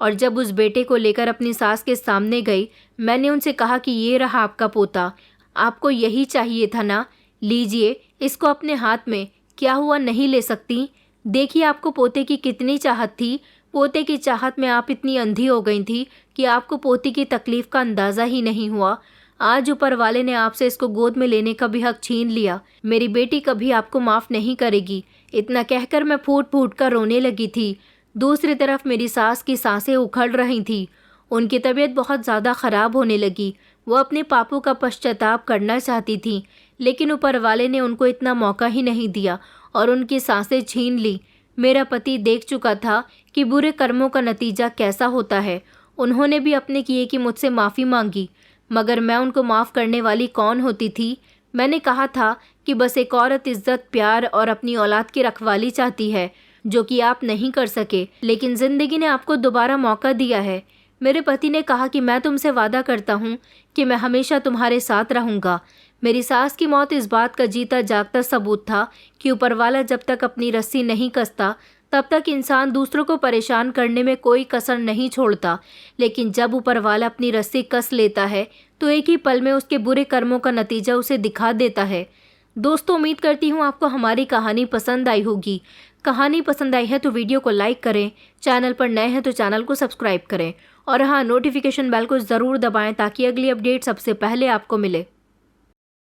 और जब उस बेटे को लेकर अपनी सास के सामने गई, मैंने उनसे कहा कि ये रहा आपका पोता, आपको यही चाहिए था ना, लीजिए इसको अपने हाथ में। क्या हुआ, नहीं ले सकती? देखिए आपको पोते की कितनी चाहत थी। पोते की चाहत में आप इतनी अंधी हो गई थी कि आपको पोती की तकलीफ़ का अंदाज़ा ही नहीं हुआ। आज ऊपर वाले ने आपसे इसको गोद में लेने का भी हक छीन लिया। मेरी बेटी कभी आपको माफ़ नहीं करेगी। इतना कहकर मैं फूट फूट कर रोने लगी थी। दूसरी तरफ मेरी सास की सांसें उखड़ रही थी। उनकी तबीयत बहुत ज़्यादा ख़राब होने लगी। वो अपने पापों का पश्चाताप करना चाहती थीं, लेकिन ऊपर वाले ने उनको इतना मौका ही नहीं दिया और उनकी सांसें छीन ली। मेरा पति देख चुका था कि बुरे कर्मों का नतीजा कैसा होता है। उन्होंने भी अपने किए की मुझसे माफ़ी मांगी, मगर मैं उनको माफ़ करने वाली कौन होती थी। मैंने कहा था कि बस एक औरत इज्जत, प्यार और अपनी औलाद की रखवाली चाहती है, जो कि आप नहीं कर सके, लेकिन ज़िंदगी ने आपको दोबारा मौका दिया है। मेरे पति ने कहा कि मैं तुमसे वादा करता हूँ कि मैं हमेशा तुम्हारे साथ रहूँगा। मेरी सास की मौत इस बात का जीता जागता सबूत था कि ऊपर वाला जब तक अपनी रस्सी नहीं कसता तब तक इंसान दूसरों को परेशान करने में कोई कसर नहीं छोड़ता, लेकिन जब ऊपर वाला अपनी रस्सी कस लेता है तो एक ही पल में उसके बुरे कर्मों का नतीजा उसे दिखा देता है। दोस्तों, उम्मीद करती हूँ आपको हमारी कहानी पसंद आई होगी। कहानी पसंद आई है तो वीडियो को लाइक करें, चैनल पर नए हैं तो चैनल को सब्सक्राइब करें और हाँ, नोटिफिकेशन बेल को ज़रूर दबाएं ताकि अगली अपडेट सबसे पहले आपको मिले।